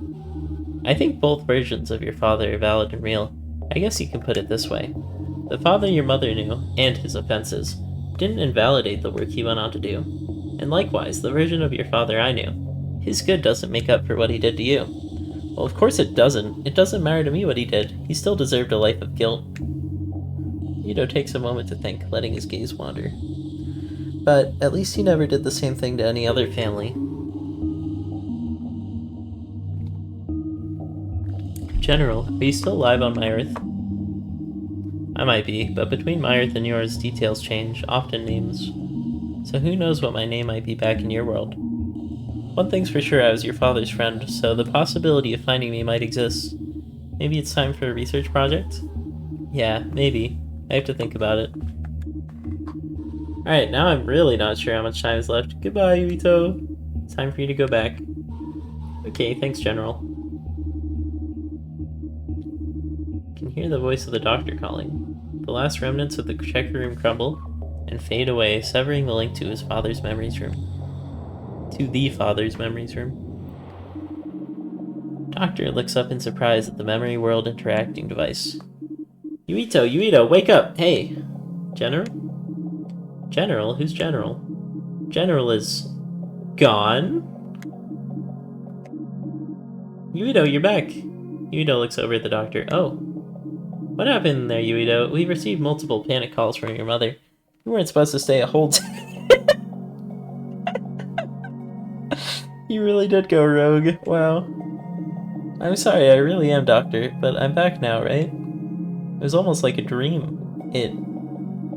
I think both versions of your father are valid and real. I guess you can put it this way. The father your mother knew, and his offenses, didn't invalidate the work he went on to do. And likewise, the version of your father I knew. His good doesn't make up for what he did to you. Well, of course it doesn't. It doesn't matter to me what he did. He still deserved a life of guilt. Yuito takes a moment to think, letting his gaze wander. But at least he never did the same thing to any other family. General, are you still alive on my Earth? I might be, but between my Earth and yours, details change, often names. So who knows what my name might be back in your world. One thing's for sure, I was your father's friend, so the possibility of finding me might exist. Maybe it's time for a research project? Yeah, maybe. I have to think about it. Alright, now I'm really not sure how much time is left. Goodbye, Yuito. It's time for you to go back. Okay, thanks, General. You can hear the voice of the doctor calling. The last remnants of the checker room crumble and fade away, severing the link to his father's memories room. To the father's memories room. Doctor looks up in surprise at the memory world interacting device. Yuito, wake up! Hey! General? General? Who's General? General is... gone? Yuito, you're back! Yuito looks over at the doctor. Oh. What happened there, Yuito? We've received multiple panic calls from your mother. You weren't supposed to stay a whole day. You really did go rogue. Wow. I'm sorry, I really am, Doctor, but I'm back now, right? It was almost like a dream.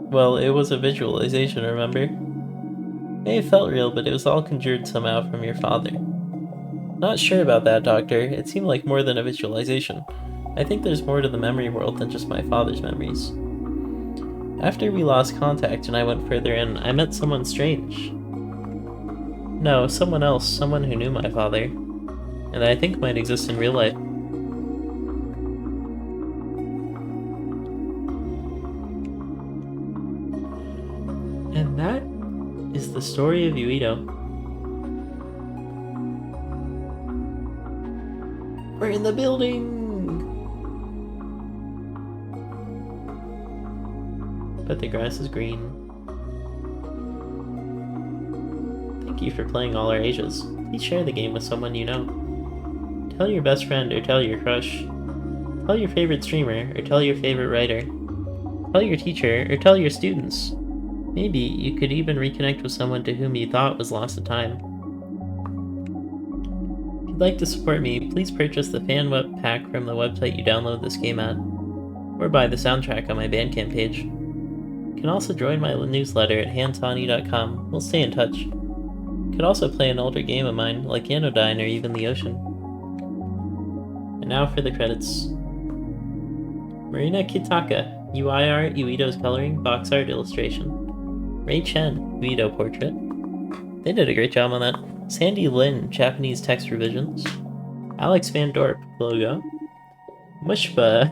Well, it was a visualization, remember? It may have felt real, but it was all conjured somehow from your father. Not sure about that, Doctor. It seemed like more than a visualization. I think there's more to the memory world than just my father's memories. After we lost contact and I went further in, I met someone strange. No, someone else, someone who knew my father, and I think might exist in real life. And that is the story of Yuito. We're in the building! But the grass is green. Thank you for playing All Our Ages. Please share the game with someone you know. Tell your best friend or tell your crush. Tell your favorite streamer or tell your favorite writer. Tell your teacher or tell your students. Maybe you could even reconnect with someone to whom you thought was lost to time. If you'd like to support me, please purchase the FanWeb pack from the website you download this game at, or buy the soundtrack on my Bandcamp page. You can also join my newsletter at handsoni.com. We'll stay in touch. You could also play an older game of mine, like Anodyne or even The Ocean. And now for the credits. Marina Kitaka, UI art, Yuito's coloring, box art, illustration. Ray Chen, Yuito portrait. They did a great job on that. Sandy Lin, Japanese text revisions. Alex Van Dorp, logo. Mushba.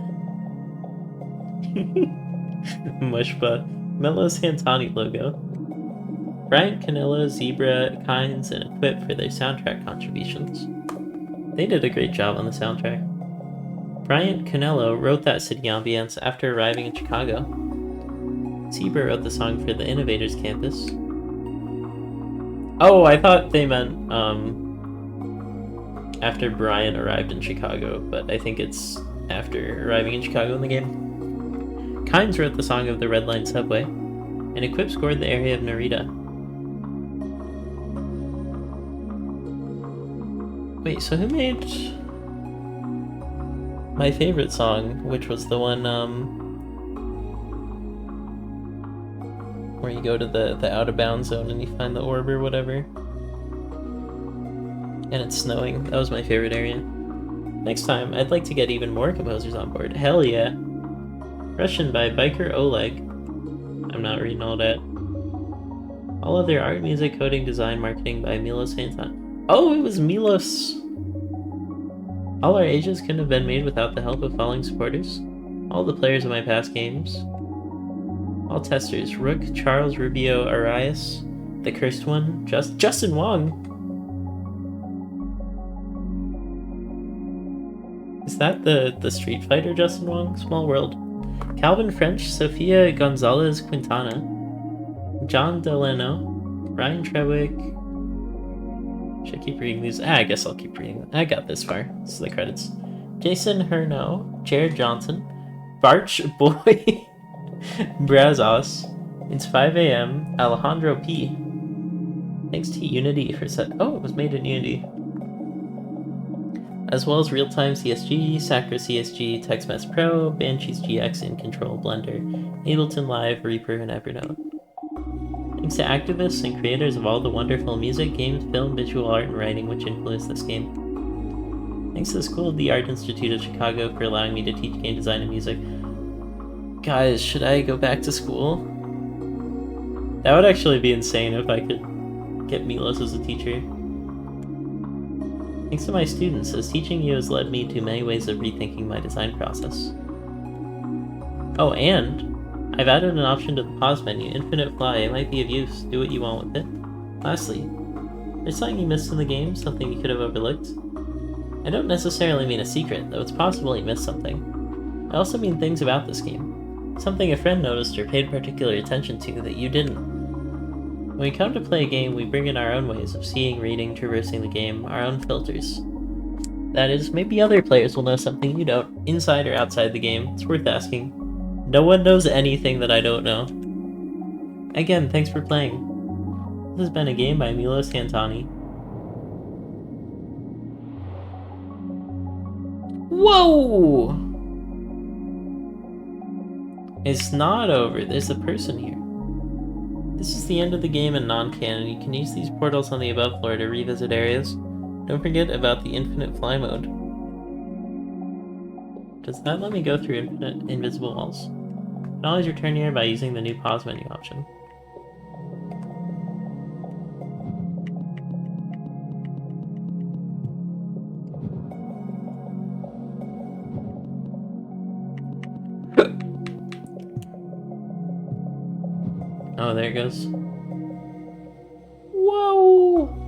Mushba. Melos Hantani logo. Brian Canelo, Zebra, Kynes, and Equip for their soundtrack contributions. They did a great job on the soundtrack. Brian Canelo wrote that city ambience after arriving in Chicago. Zebra wrote the song for the Innovators campus. Oh, I thought they meant after Brian arrived in Chicago, but I think it's after arriving in Chicago in the game. Kynes wrote the song of the Red Line subway, and Equip scored the area of Narita. Wait, so who made my favorite song, which was the one where you go to the out of bounds zone and you find the orb or whatever, and it's snowing? That was my favorite area. Next time, I'd like to get even more composers on board. Hell yeah. Russian by Biker Oleg. I'm not reading all that. All other art, music, coding, design, marketing by Milos Hantan. Oh, it was Milos! All Our Ages couldn't have been made without the help of following supporters. All the players of my past games. All testers. Rook, Charles, Rubio, Arias, The Cursed One, Justin Wong. Is that the Street Fighter Justin Wong? Small World. Calvin French, Sofia Gonzalez Quintana, John Delano, Ryan Trewick. Should I keep reading these? I guess I'll keep reading them. I got this far. This is the credits. Jason Herno, Jared Johnson, Barch Boy, Brazos. It's 5 a.m. Alejandro P. Thanks to Unity for set. Oh, it was made in Unity. As well as Real-Time CSG, Sacra CSG, TextMesh Pro, Banshees GX in Control Blender, Ableton Live, Reaper, and Evernote. Thanks to activists and creators of all the wonderful music, games, film, visual art, and writing which influenced this game. Thanks to the School of the Art Institute of Chicago for allowing me to teach game design and music. Guys, should I go back to school? That would actually be insane if I could get Milos as a teacher. Thanks to my students, as teaching you has led me to many ways of rethinking my design process. Oh, and I've added an option to the pause menu, Infinite Fly. It might be of use. Do what you want with it. Lastly, there's something you missed in the game, something you could have overlooked. I don't necessarily mean a secret, though it's possible you missed something. I also mean things about this game. Something a friend noticed or paid particular attention to that you didn't. When we come to play a game, we bring in our own ways of seeing, reading, traversing the game, our own filters. That is, maybe other players will know something you don't, inside or outside the game. It's worth asking. No one knows anything that I don't know. Again, thanks for playing. This has been a game by Milos Santani. Whoa! It's not over. There's a person here. This is the end of the game in non-canon. You can use these portals on the above floor to revisit areas. Don't forget about the infinite fly mode. Does that let me go through infinite invisible walls? You can always return here by using the new pause menu option. Oh, there it goes. Whoa!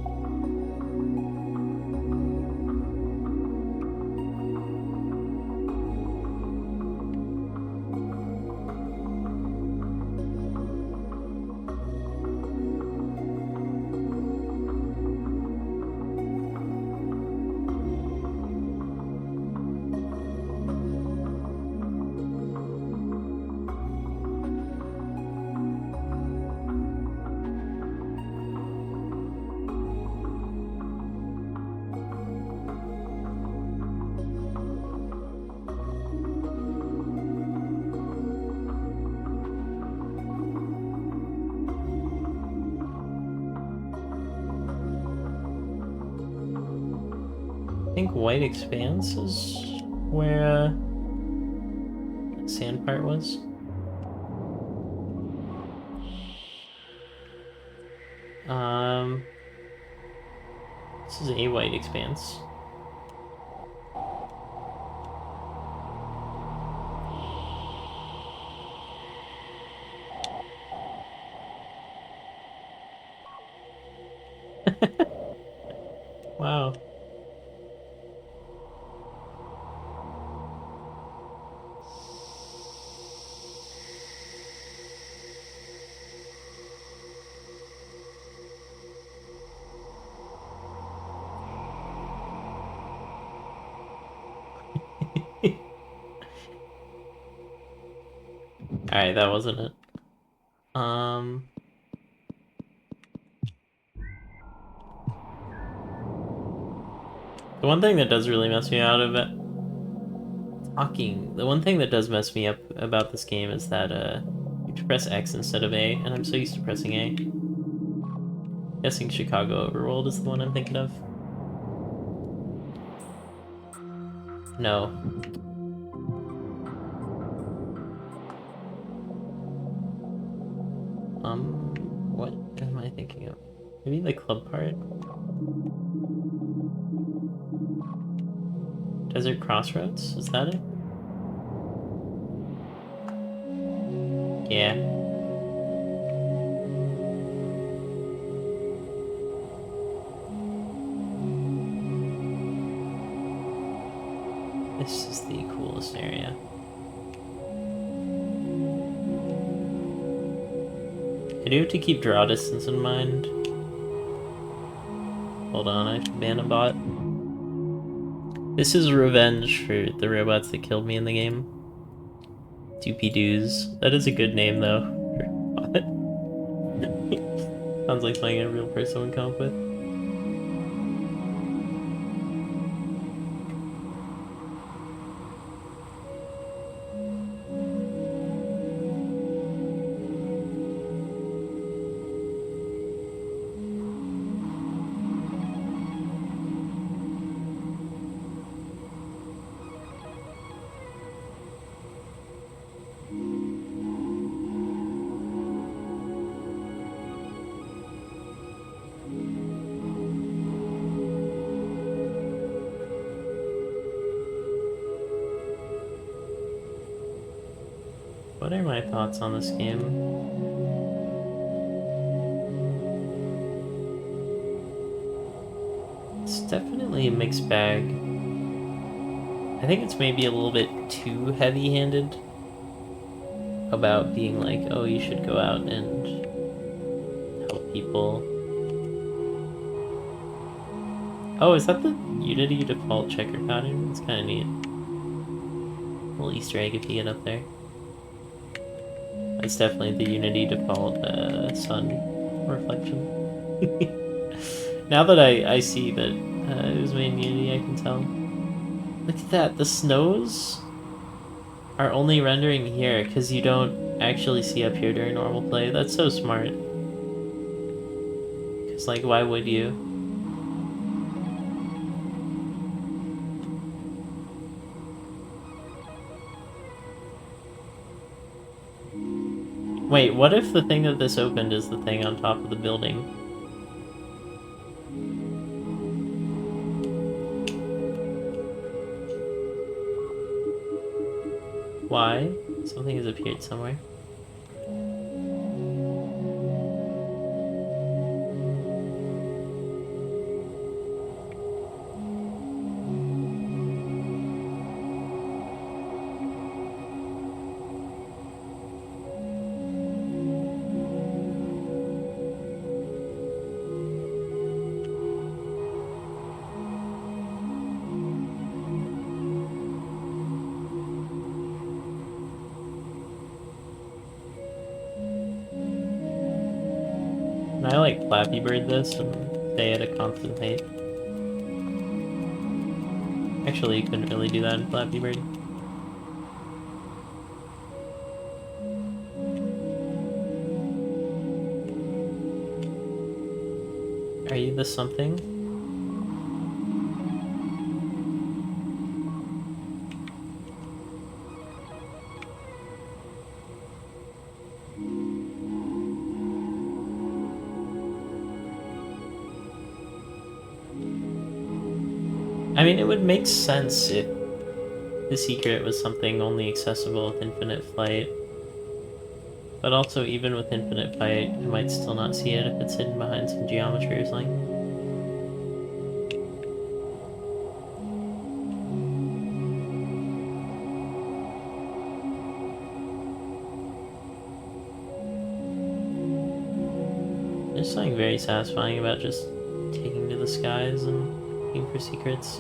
I think White Expanse is where the sand part was. This is a White Expanse. Wow. Alright, that wasn't it. The one thing that does really mess me out of it, the one thing that does mess me up about this game is that you have to press X instead of A, and I'm so used to pressing A. Guessing Chicago Overworld is the one I'm thinking of. No. What am I thinking of? Maybe the club part? Desert Crossroads? Is that it? Yeah. This is the coolest area. I do have to keep draw distance in mind. Hold on, I have to ban a bot. This is revenge for the robots that killed me in the game. Doopy-doos. That is a good name, though. Sounds like something a real person would come up with. What are my thoughts on this game? It's definitely a mixed bag. I think it's maybe a little bit too heavy-handed about being like, oh, you should go out and help people. Oh, is that the Unity default checker pattern? It's kind of neat. A little Easter egg if you get up there. It's definitely the Unity default sun reflection. Now that I see that it was made in Unity, I can tell. Look at that, the snows are only rendering here because you don't actually see up here during normal play. That's so smart. Because, like, why would you? Wait, what if the thing that this opened is the thing on top of the building? Why? Something has appeared somewhere. I like Flappy Bird this and stay at a constant height. Actually, you couldn't really do that in Flappy Bird. Are you the something? I mean, it would make sense if the secret was something only accessible with infinite flight. But also, even with infinite flight, I might still not see it if it's hidden behind some geometry or something. There's something very satisfying about just taking to the skies and looking for secrets.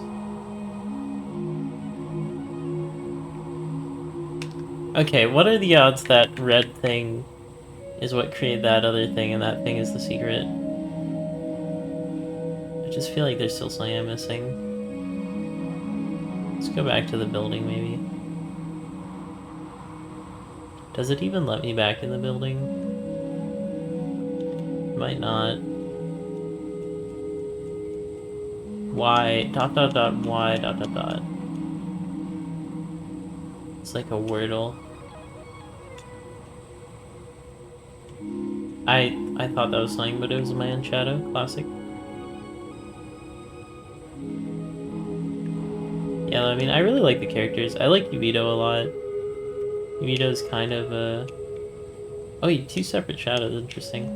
Okay, what are the odds that red thing is what created that other thing and that thing is the secret? I just feel like there's still something I'm missing. Let's go back to the building, maybe. Does it even let me back in the building? Might not. Why? Dot dot dot. Why? Dot dot dot. It's like a Wordle. I thought that was something, but it was my own shadow. Classic. Yeah, I mean, I really like the characters. I like Yubito a lot. Yubito's kind of a... Oh, two separate shadows. Interesting.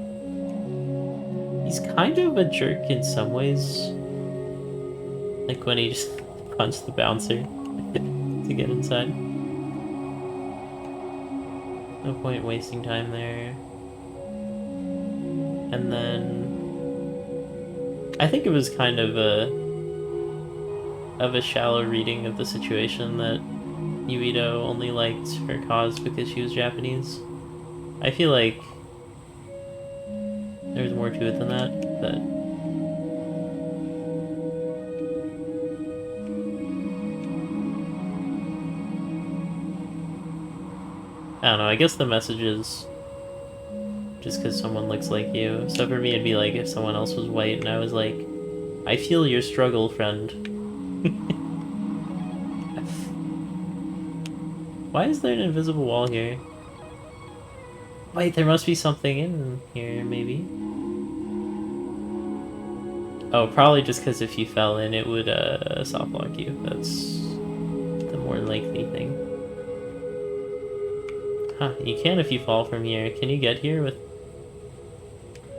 He's kind of a jerk in some ways. Like when he just punched the bouncer. to get inside. No point wasting time there. And then I think it was kind of a shallow reading of the situation that Yuito only liked her cause because she was Japanese. I feel like there's more to it than that, but I don't know, I guess the message is just because someone looks like you. So for me, it'd be like if someone else was white and I was like, I feel your struggle, friend. Why is there an invisible wall here? Wait, there must be something in here, maybe? Oh, probably just because if you fell in, it would soft lock you. That's the more likely thing. Huh, you can if you fall from here. Can you get here with...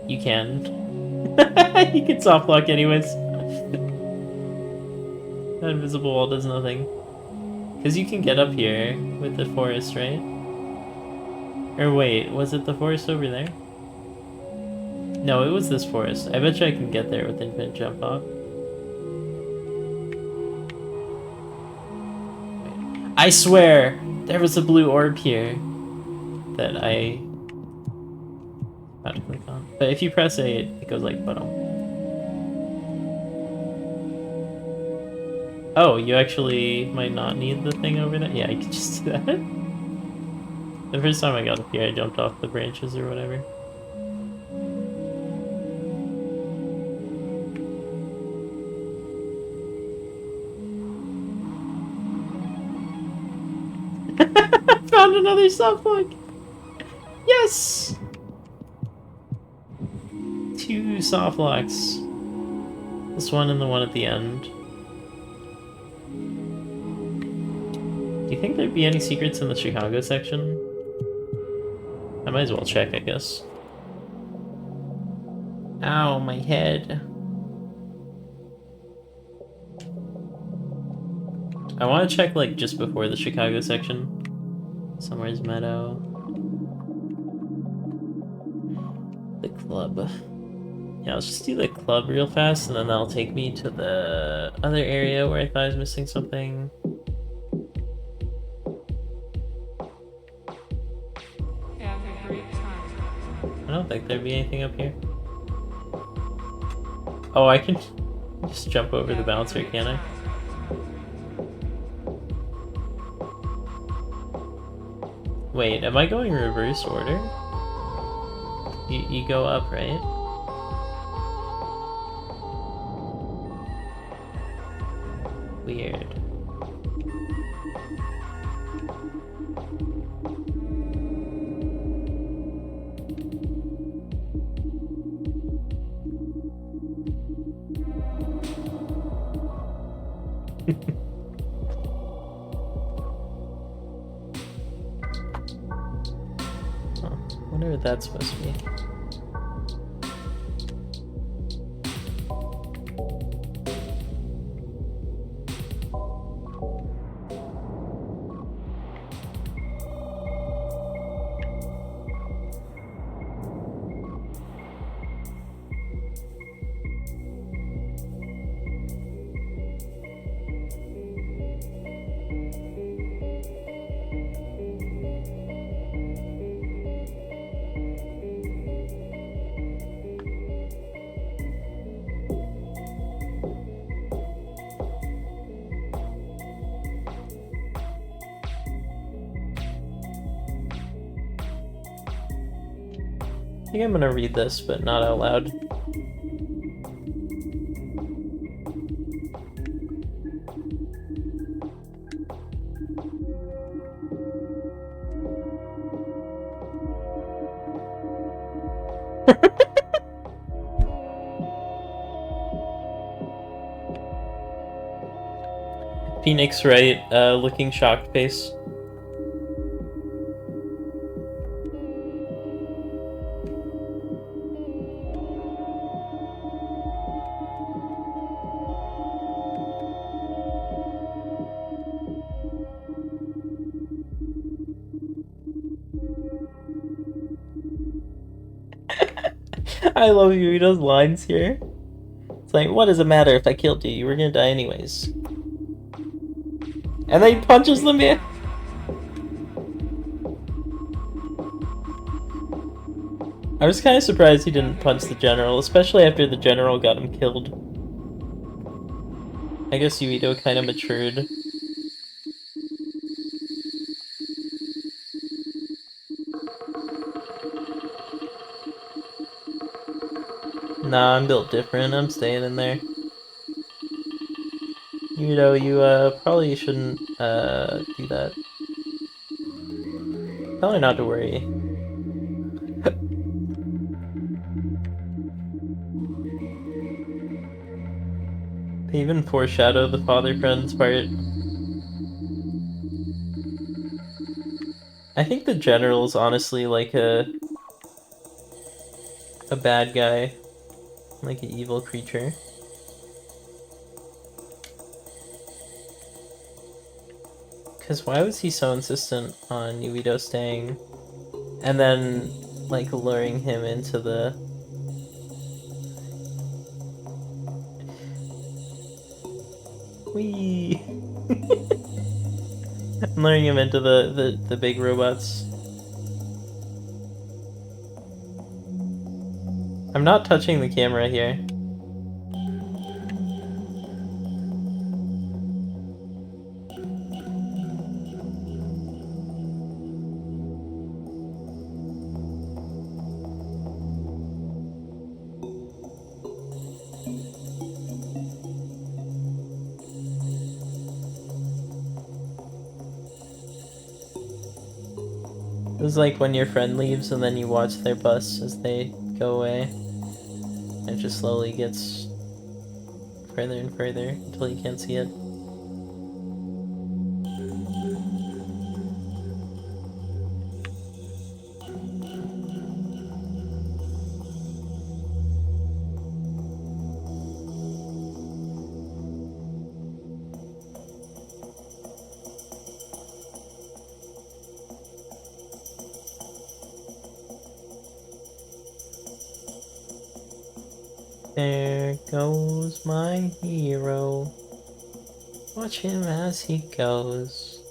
You can. You can soft lock anyways. That invisible wall does nothing. Because you can get up here with the forest, right? Or wait, was it the forest over there? No, it was this forest. I bet you I can get there with infinite jump off. I swear, there was a blue orb here that I about to click on. But if you press A, it goes like bottom. Oh, you actually might not need the thing over there? Yeah, I can just do that. The first time I got up here, I jumped off the branches or whatever. Found another soft lock! Yes! 2 soft locks. This one and the one at the end. Do you think there'd be any secrets in the Chicago section? I might as well check, I guess. Ow, my head. I want to check, like, just before the Chicago section. Somewhere's Meadow. The club. Yeah, let's just do the club real fast, and then that'll take me to the other area where I thought I was missing something. I don't think there'd be anything up here. Oh, I can just jump over the bouncer, can't I? Wait, am I going reverse order? You go up, right? Weird. Huh. Wonder what that's supposed to be. I think I'm gonna read this, but not out loud. Phoenix Wright, looking shocked face. I love Yuito's lines here. It's like, what does it matter if I killed you? You were gonna die anyways. And then he punches the man. I was kind of surprised he didn't punch the general, especially after the general got him killed. I guess Yuito kind of matured. Nah, I'm built different. I'm staying in there. Yuito, you probably shouldn't do that. Tell her not to worry. They even foreshadow the father-friends part. I think the general's honestly like a bad guy. Like an evil creature. Because why was he so insistent on Yuito staying? And then, like, luring him into the... Whee! Luring him into the big robots. I'm not touching the camera here. It was like when your friend leaves and then you watch their bus as they go away. And it just slowly gets further and further until you can't see it. There goes my hero. Watch him as he goes.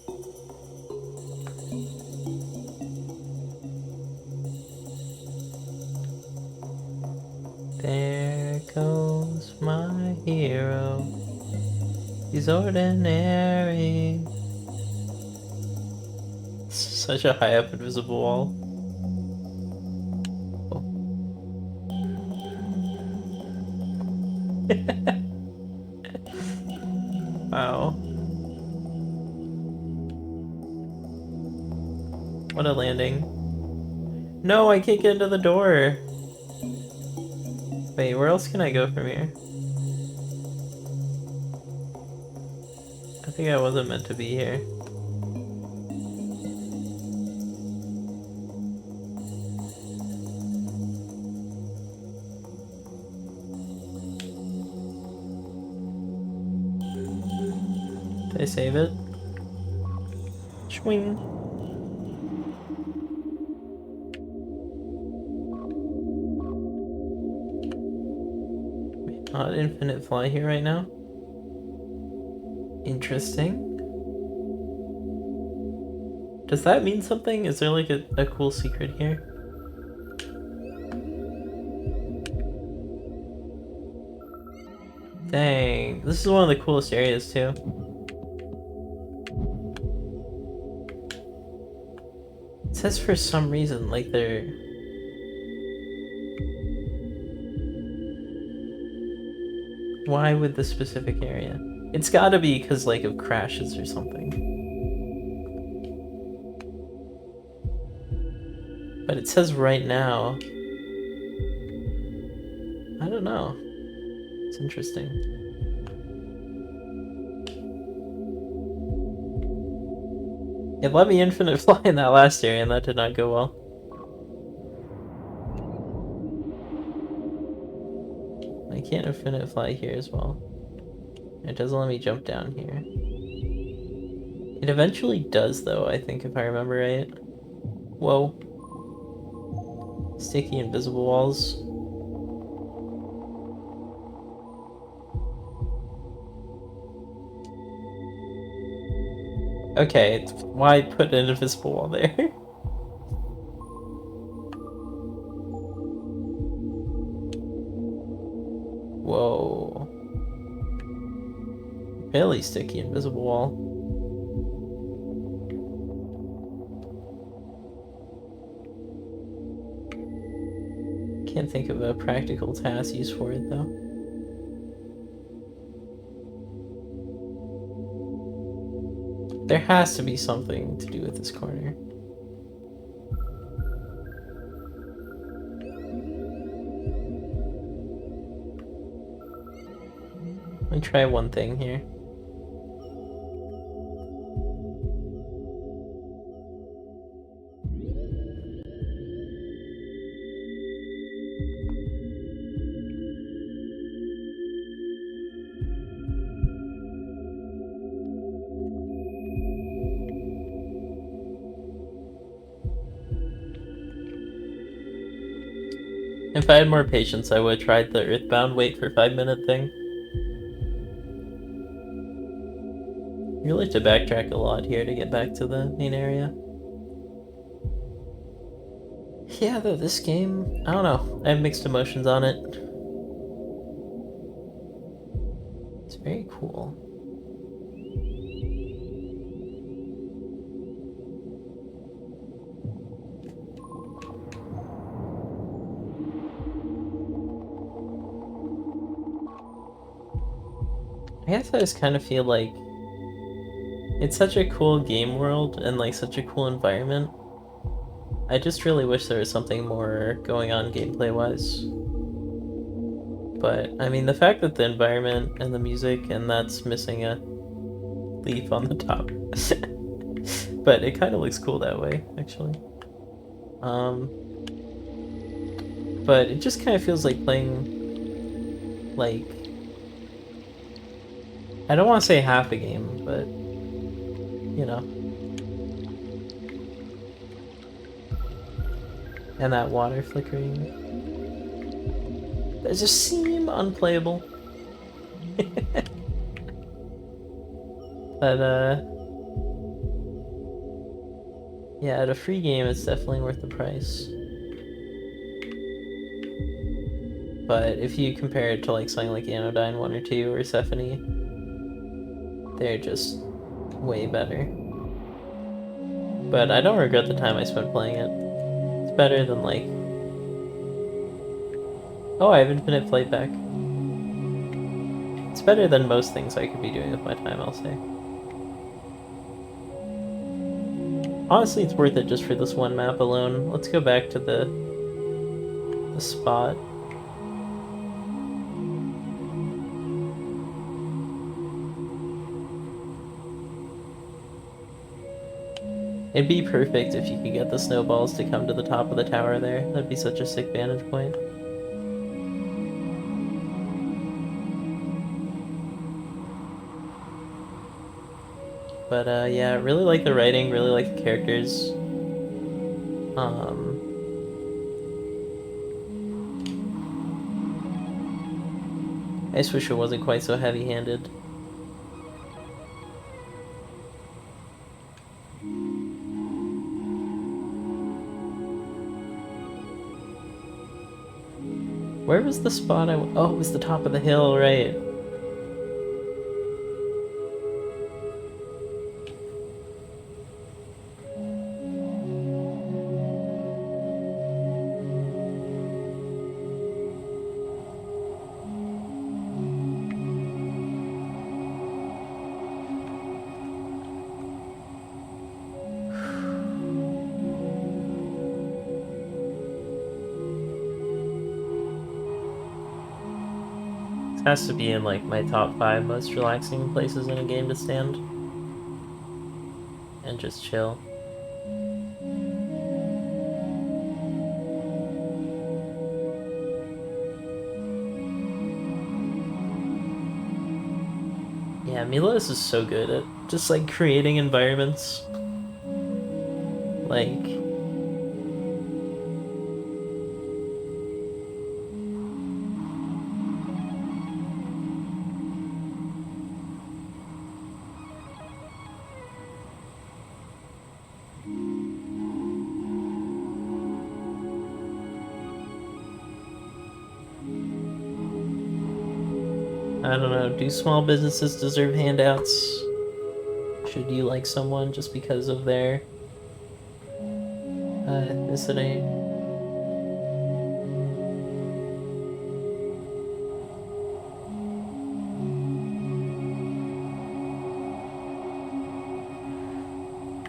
There goes my hero. He's ordinary. Such a high up invisible wall. Wow. What a landing. No, I can't get into the door. Wait, where else can I go from here? I think I wasn't meant to be here. Did I save it? Swing. Wait, not infinite fly here right now? Interesting. Does that mean something? Is there like a cool secret here? Dang, this is one of the coolest areas too. It says for some reason, like they're... Why with this specific area? It's gotta be because like of crashes or something. But it says right now. I don't know. It's interesting. It let me infinite fly in that last area and that did not go well. I can't infinite fly here as well. It doesn't let me jump down here. It eventually does though, I think, if I remember right. Whoa. Sticky invisible walls. Okay, why put an invisible wall there? Whoa. Really sticky invisible wall. Can't think of a practical task use for it though. There has to be something to do with this corner. Let me try one thing here. If I had more patience, I would have tried the Earthbound wait for 5-minute thing. You really have to backtrack a lot here to get back to the main area. Yeah, though, this game, I don't know. I have mixed emotions on it. It's very cool. I guess I just kind of feel like it's such a cool game world and like such a cool environment. I just really wish there was something more going on gameplay wise. But I mean, the fact that the environment and the music and that's missing a leaf on the top. But it kind of looks cool that way, actually. But it just kind of feels like playing, like, I don't want to say half a game, but, you know. And that water flickering. They just seem unplayable. But, yeah, at a free game, it's definitely worth the price. But if you compare it to like something like Anodyne 1 or 2 or Sephony, they're just way better. But I don't regret the time I spent playing it. It's better than like... Oh, I have Infinite Playback. It's better than most things I could be doing with my time, I'll say. Honestly, it's worth it just for this one map alone. Let's go back to the spot. It'd be perfect if you could get the snowballs to come to the top of the tower there. That'd be such a sick vantage point. But yeah, really like the writing, really like the characters. I just wish it wasn't quite so heavy-handed. Where was the spot oh, it was the top of the hill, right. This has to be in like my top 5 most relaxing places in a game to stand. And just chill. Yeah, Milos is so good at just like creating environments. Like... I don't know, do small businesses deserve handouts? Should you like someone just because of their ethnicity?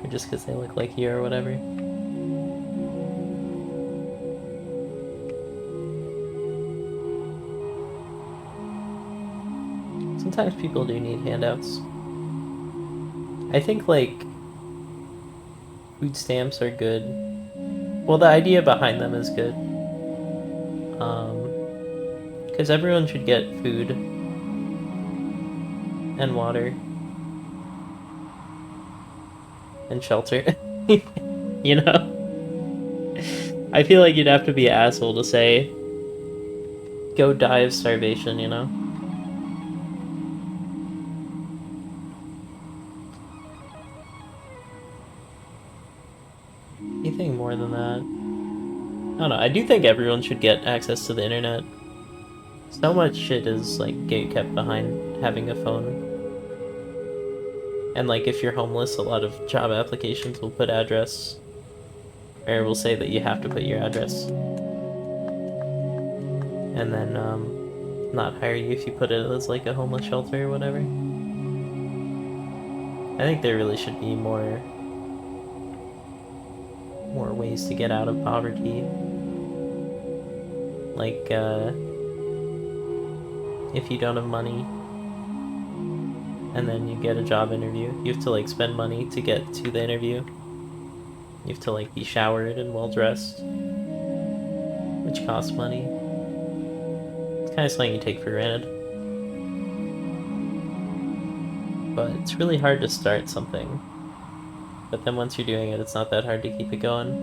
Or just because they look like you or whatever? Sometimes people do need handouts. I think, like, food stamps are good. Well, the idea behind them is good. Because everyone should get food and water and shelter. You know? I feel like you'd have to be an asshole to say, go die of starvation, you know? Anything more than that? I don't know, I do think everyone should get access to the internet. So much shit is, like, kept behind having a phone. And, like, if you're homeless, a lot of job applications will put address, or will say that you have to put your address. And then, not hire you if you put it as, like, a homeless shelter or whatever. I think there really should be more ways to get out of poverty. Like, if you don't have money, and then you get a job interview, you have to, like, spend money to get to the interview. You have to, like, be showered and well-dressed, which costs money. It's kind of something you take for granted. But it's really hard to start something. But then once you're doing it, it's not that hard to keep it going.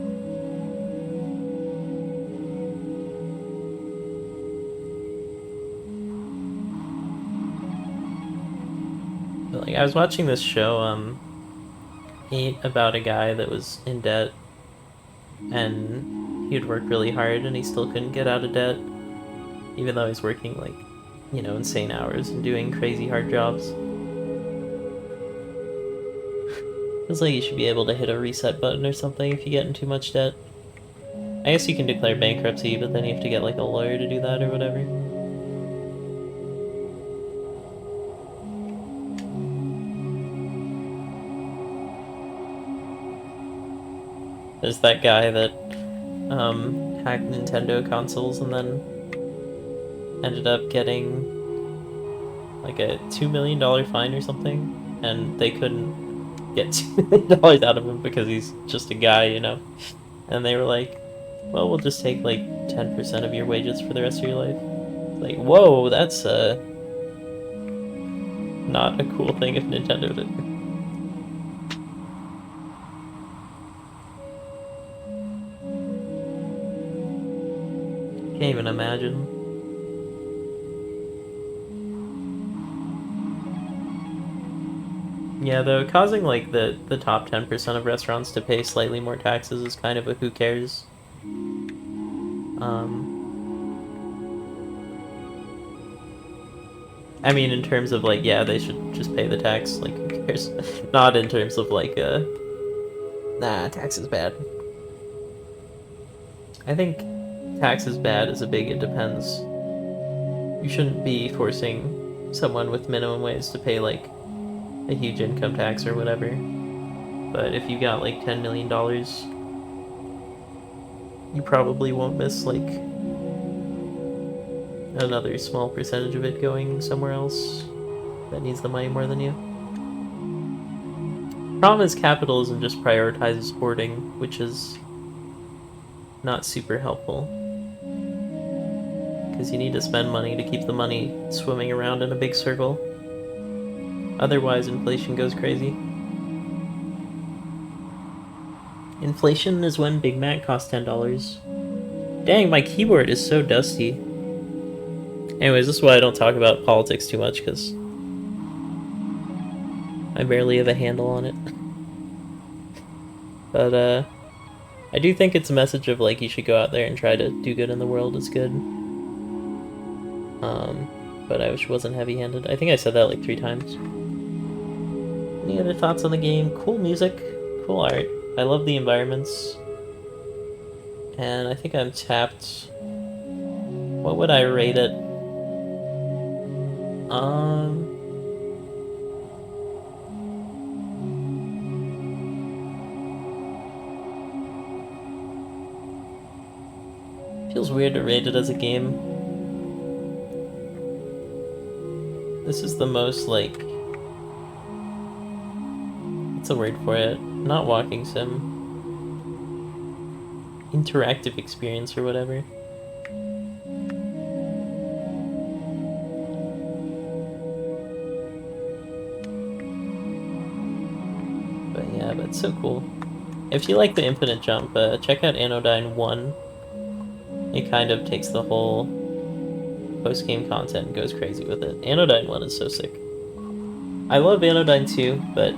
But, like, I was watching this show, 8, about a guy that was in debt, and he'd worked really hard and he still couldn't get out of debt, even though he's working, like, you know, insane hours and doing crazy hard jobs. It's like you should be able to hit a reset button or something if you get in too much debt. I guess you can declare bankruptcy, but then you have to get, like, a lawyer to do that or whatever. There's that guy that hacked Nintendo consoles and then ended up getting, like, a $2 million fine or something, and they couldn't get $2 million out of him because he's just a guy, you know? And they were like, well, we'll just take, like, 10% of your wages for the rest of your life. Like, whoa, that's not a cool thing if Nintendo did. Can't even imagine. Yeah, though, causing, like, the top 10% of restaurants to pay slightly more taxes is kind of a who cares. I mean, in terms of, like, yeah, they should just pay the tax, like, who cares? Not in terms of, like, nah, tax is bad. I think tax is bad is a big it depends. You shouldn't be forcing someone with minimum wage to pay, like, a huge income tax or whatever. But if you got, like, $10 million, you probably won't miss, like, another small percentage of it going somewhere else that needs the money more than you. Problem is, capitalism just prioritizes hoarding, which is not super helpful. Because you need to spend money to keep the money swimming around in a big circle. Otherwise, inflation goes crazy. Inflation is when Big Mac costs $10. Dang, my keyboard is so dusty. Anyways, this is why I don't talk about politics too much, because I barely have a handle on it. But, I do think it's a message of, like, you should go out there and try to do good in the world is good. But but I wish it wasn't heavy-handed. I think I said that like 3 times. Any other thoughts on the game? Cool music, cool art. I love the environments. And I think I'm tapped. What would I rate it? Feels weird to rate it as a game. This is the most, like... what's the word for it? Not walking sim. Interactive experience or whatever. But yeah, but it's so cool. If you like the infinite jump, check out Anodyne 1. It kind of takes the whole post-game content and goes crazy with it. Anodyne 1 is so sick. I love Anodyne 2, but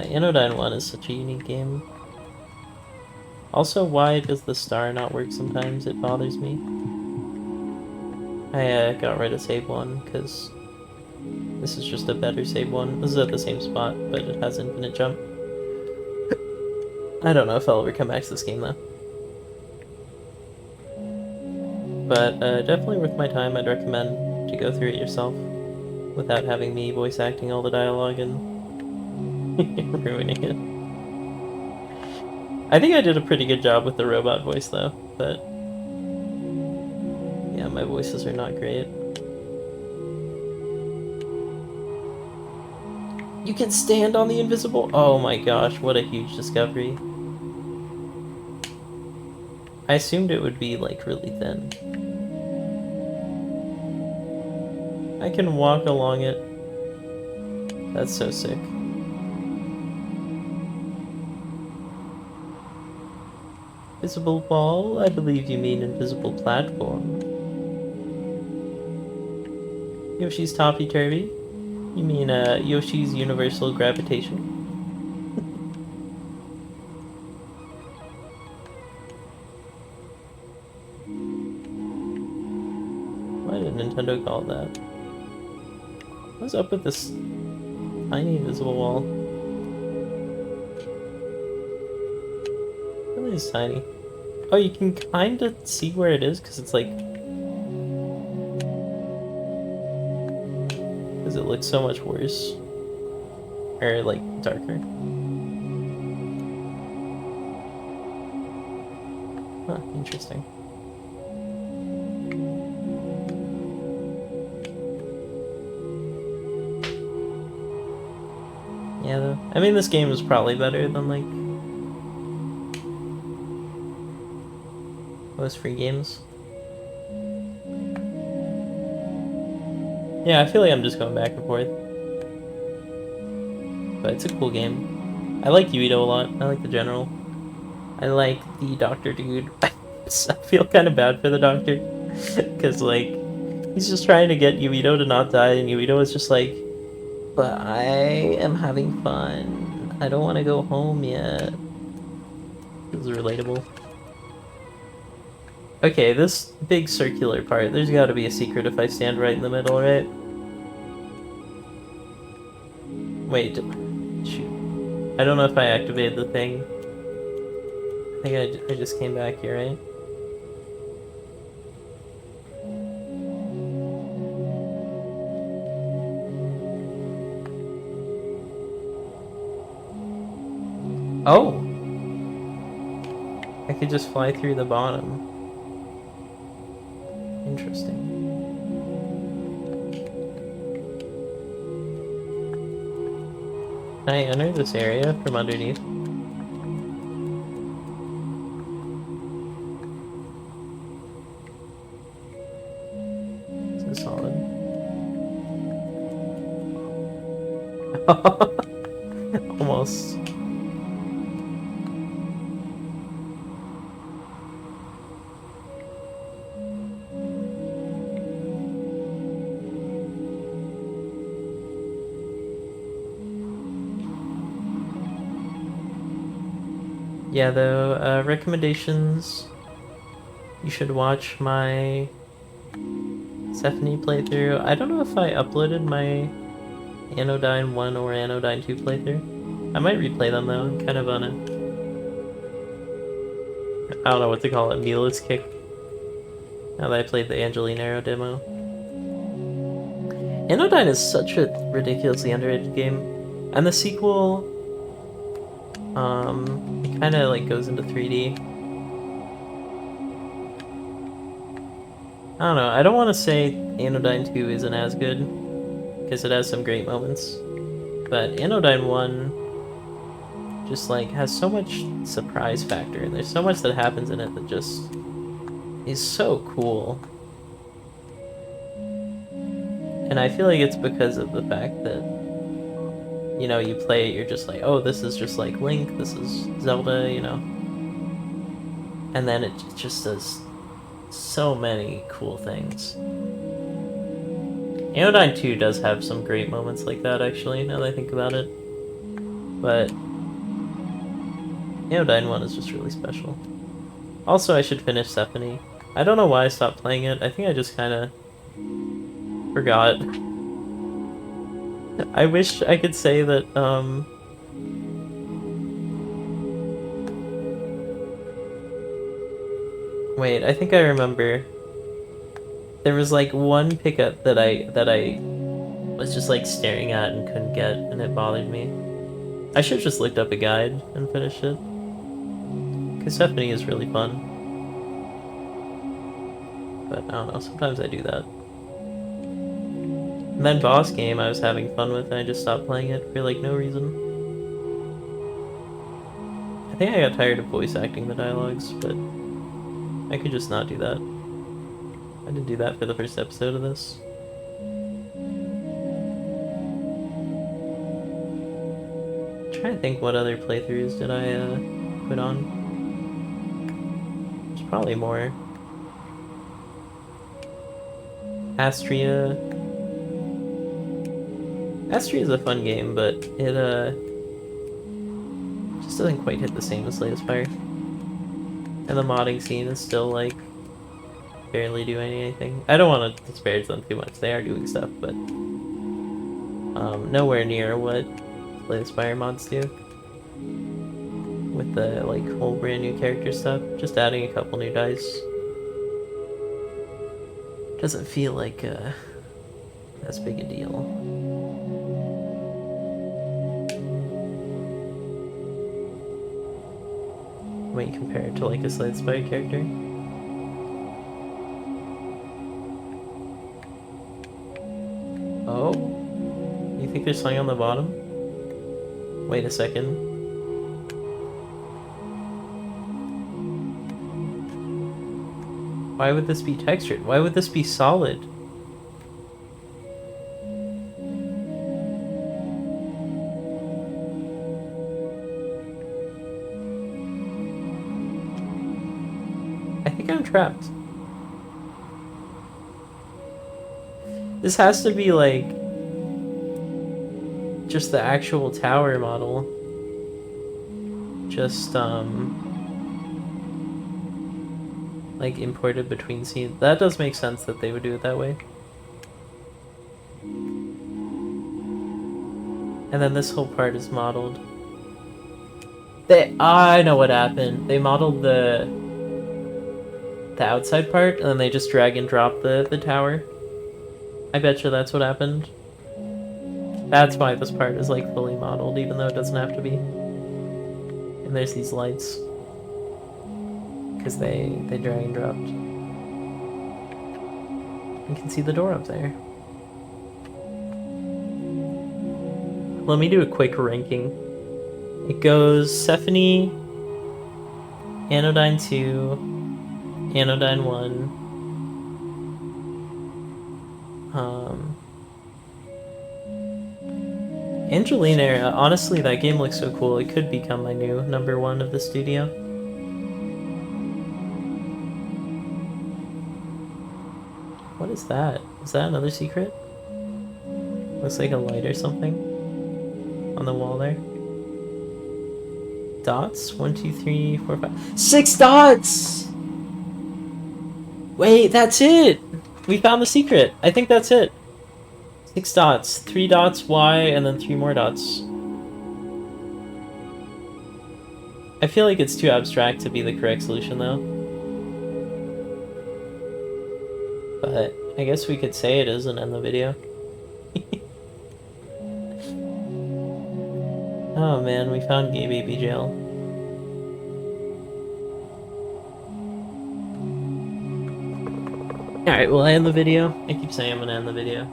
Anodyne 1 is such a unique game. Also, why does the star not work sometimes? It bothers me. I got rid of save 1, because this is just a better save 1. This is at the same spot, but it has infinite jump. I don't know if I'll ever come back to this game, though. But definitely worth my time. I'd recommend to go through it yourself without having me voice acting all the dialogue and ruining it. I think I did a pretty good job with the robot voice though, but yeah, my voices are not great. You can stand on the invisible? Oh my gosh, what a huge discovery. I assumed it would be like really thin. I can walk along it. That's so sick. Visible wall? I believe you mean invisible platform. Yoshi's Topsy-Turvy? You mean Yoshi's Universal Gravitation? Why did Nintendo call it that? What's up with this tiny invisible wall? It really is tiny. Oh, you can kind of see where it is because it's like... because it looks so much worse. Or, like, darker. Huh, interesting. Yeah, though. I mean, this game is probably better than, like, most free games. Yeah, I feel like I'm just going back and forth. But it's a cool game. I like Yuito a lot. I like the general. I like the doctor dude. I feel kind of bad for the doctor. Because, like, he's just trying to get Yuito to not die, and Yuito is just like, but I am having fun. I don't want to go home yet. This is relatable. Okay, this big circular part, there's gotta be a secret if I stand right in the middle, right? Wait, shoot. I don't know if I activated the thing. I think I just came back here, right? Oh! I could just fly through the bottom. Interesting. Can I enter this area from underneath? This is solid. Almost. Yeah, though, recommendations. You should watch my Stephanie playthrough. I don't know if I uploaded my Anodyne 1 or Anodyne 2 playthrough. I might replay them though. I'm kind of on a... I don't know what to call it. Mealist kick. Now that I played the Angelinero demo. Anodyne is such a ridiculously underrated game. And the sequel... it kind of like goes into 3D. I don't know, I don't want to say Anodyne 2 isn't as good, because it has some great moments, but Anodyne 1 just like has so much surprise factor, and there's so much that happens in it that just is so cool. And I feel like it's because of the fact that, you know, you play it, you're just like, oh, this is just like Link, this is Zelda, you know? And then it just does so many cool things. Anodyne 2 does have some great moments like that, actually, now that I think about it. But Anodyne 1 is just really special. Also, I should finish Stephanie. I don't know why I stopped playing it. I think I just kind of forgot. I wish I could say that, wait, I think I remember. There was like one pickup that I was just like staring at and couldn't get, and it bothered me. I should have just looked up a guide and finished it. Because Stephanie is really fun. But I don't know, sometimes I do that. And then Boss Game I was having fun with, and I just stopped playing it for like no reason. I think I got tired of voice acting the dialogues, but I could just not do that. I didn't do that for the first episode of this. I'm trying to think what other playthroughs did I put on. There's probably more. Astria. Astria is a fun game, but it just doesn't quite hit the same as Slay the Spire. And the modding scene is still like barely doing anything. I don't want to disparage them too much. They are doing stuff, but nowhere near what Slay the Spire mods do. With the like whole brand new character stuff, just adding a couple new dice doesn't feel like as big a deal. When you compare it to like a Slay the Spire character. Oh, you think there's something on the bottom? Wait a second. Why would this be textured? Why would this be solid? I think I'm trapped. This has to be like just the actual tower model. Just like imported between scenes. That does make sense that they would do it that way. And then this whole part is modeled. I know what happened. They modeled the outside part, and then they just drag and drop the tower. I bet you that's what happened. That's why this part is like fully modeled, even though it doesn't have to be. And there's these lights. Because they drag and dropped. You can see the door up there. Let me do a quick ranking. It goes Stephanie, Anodyne 2, Anodyne 1, Angelinero. Honestly, that game looks so cool. It could become my new #1 of the studio. What is that? Is that another secret? Looks like a light or something on the wall there. Dots? 1, 2, 3, 4, 5. 6 dots! Wait, that's it! We found the secret! I think that's it. 6 dots. 3 dots Y, and then 3 more dots. I feel like it's too abstract to be the correct solution, though. But I guess we could say it is and end the video. Oh man, we found Gay Baby Jail. Alright, well I end the video. I keep saying I'm gonna end the video.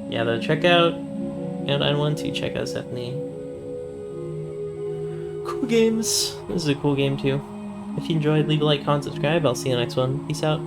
Yeah, though, check out N912, check out Stephanie. Cool games. This is a cool game too. If you enjoyed, leave a like, comment, subscribe. I'll see you in the next one. Peace out.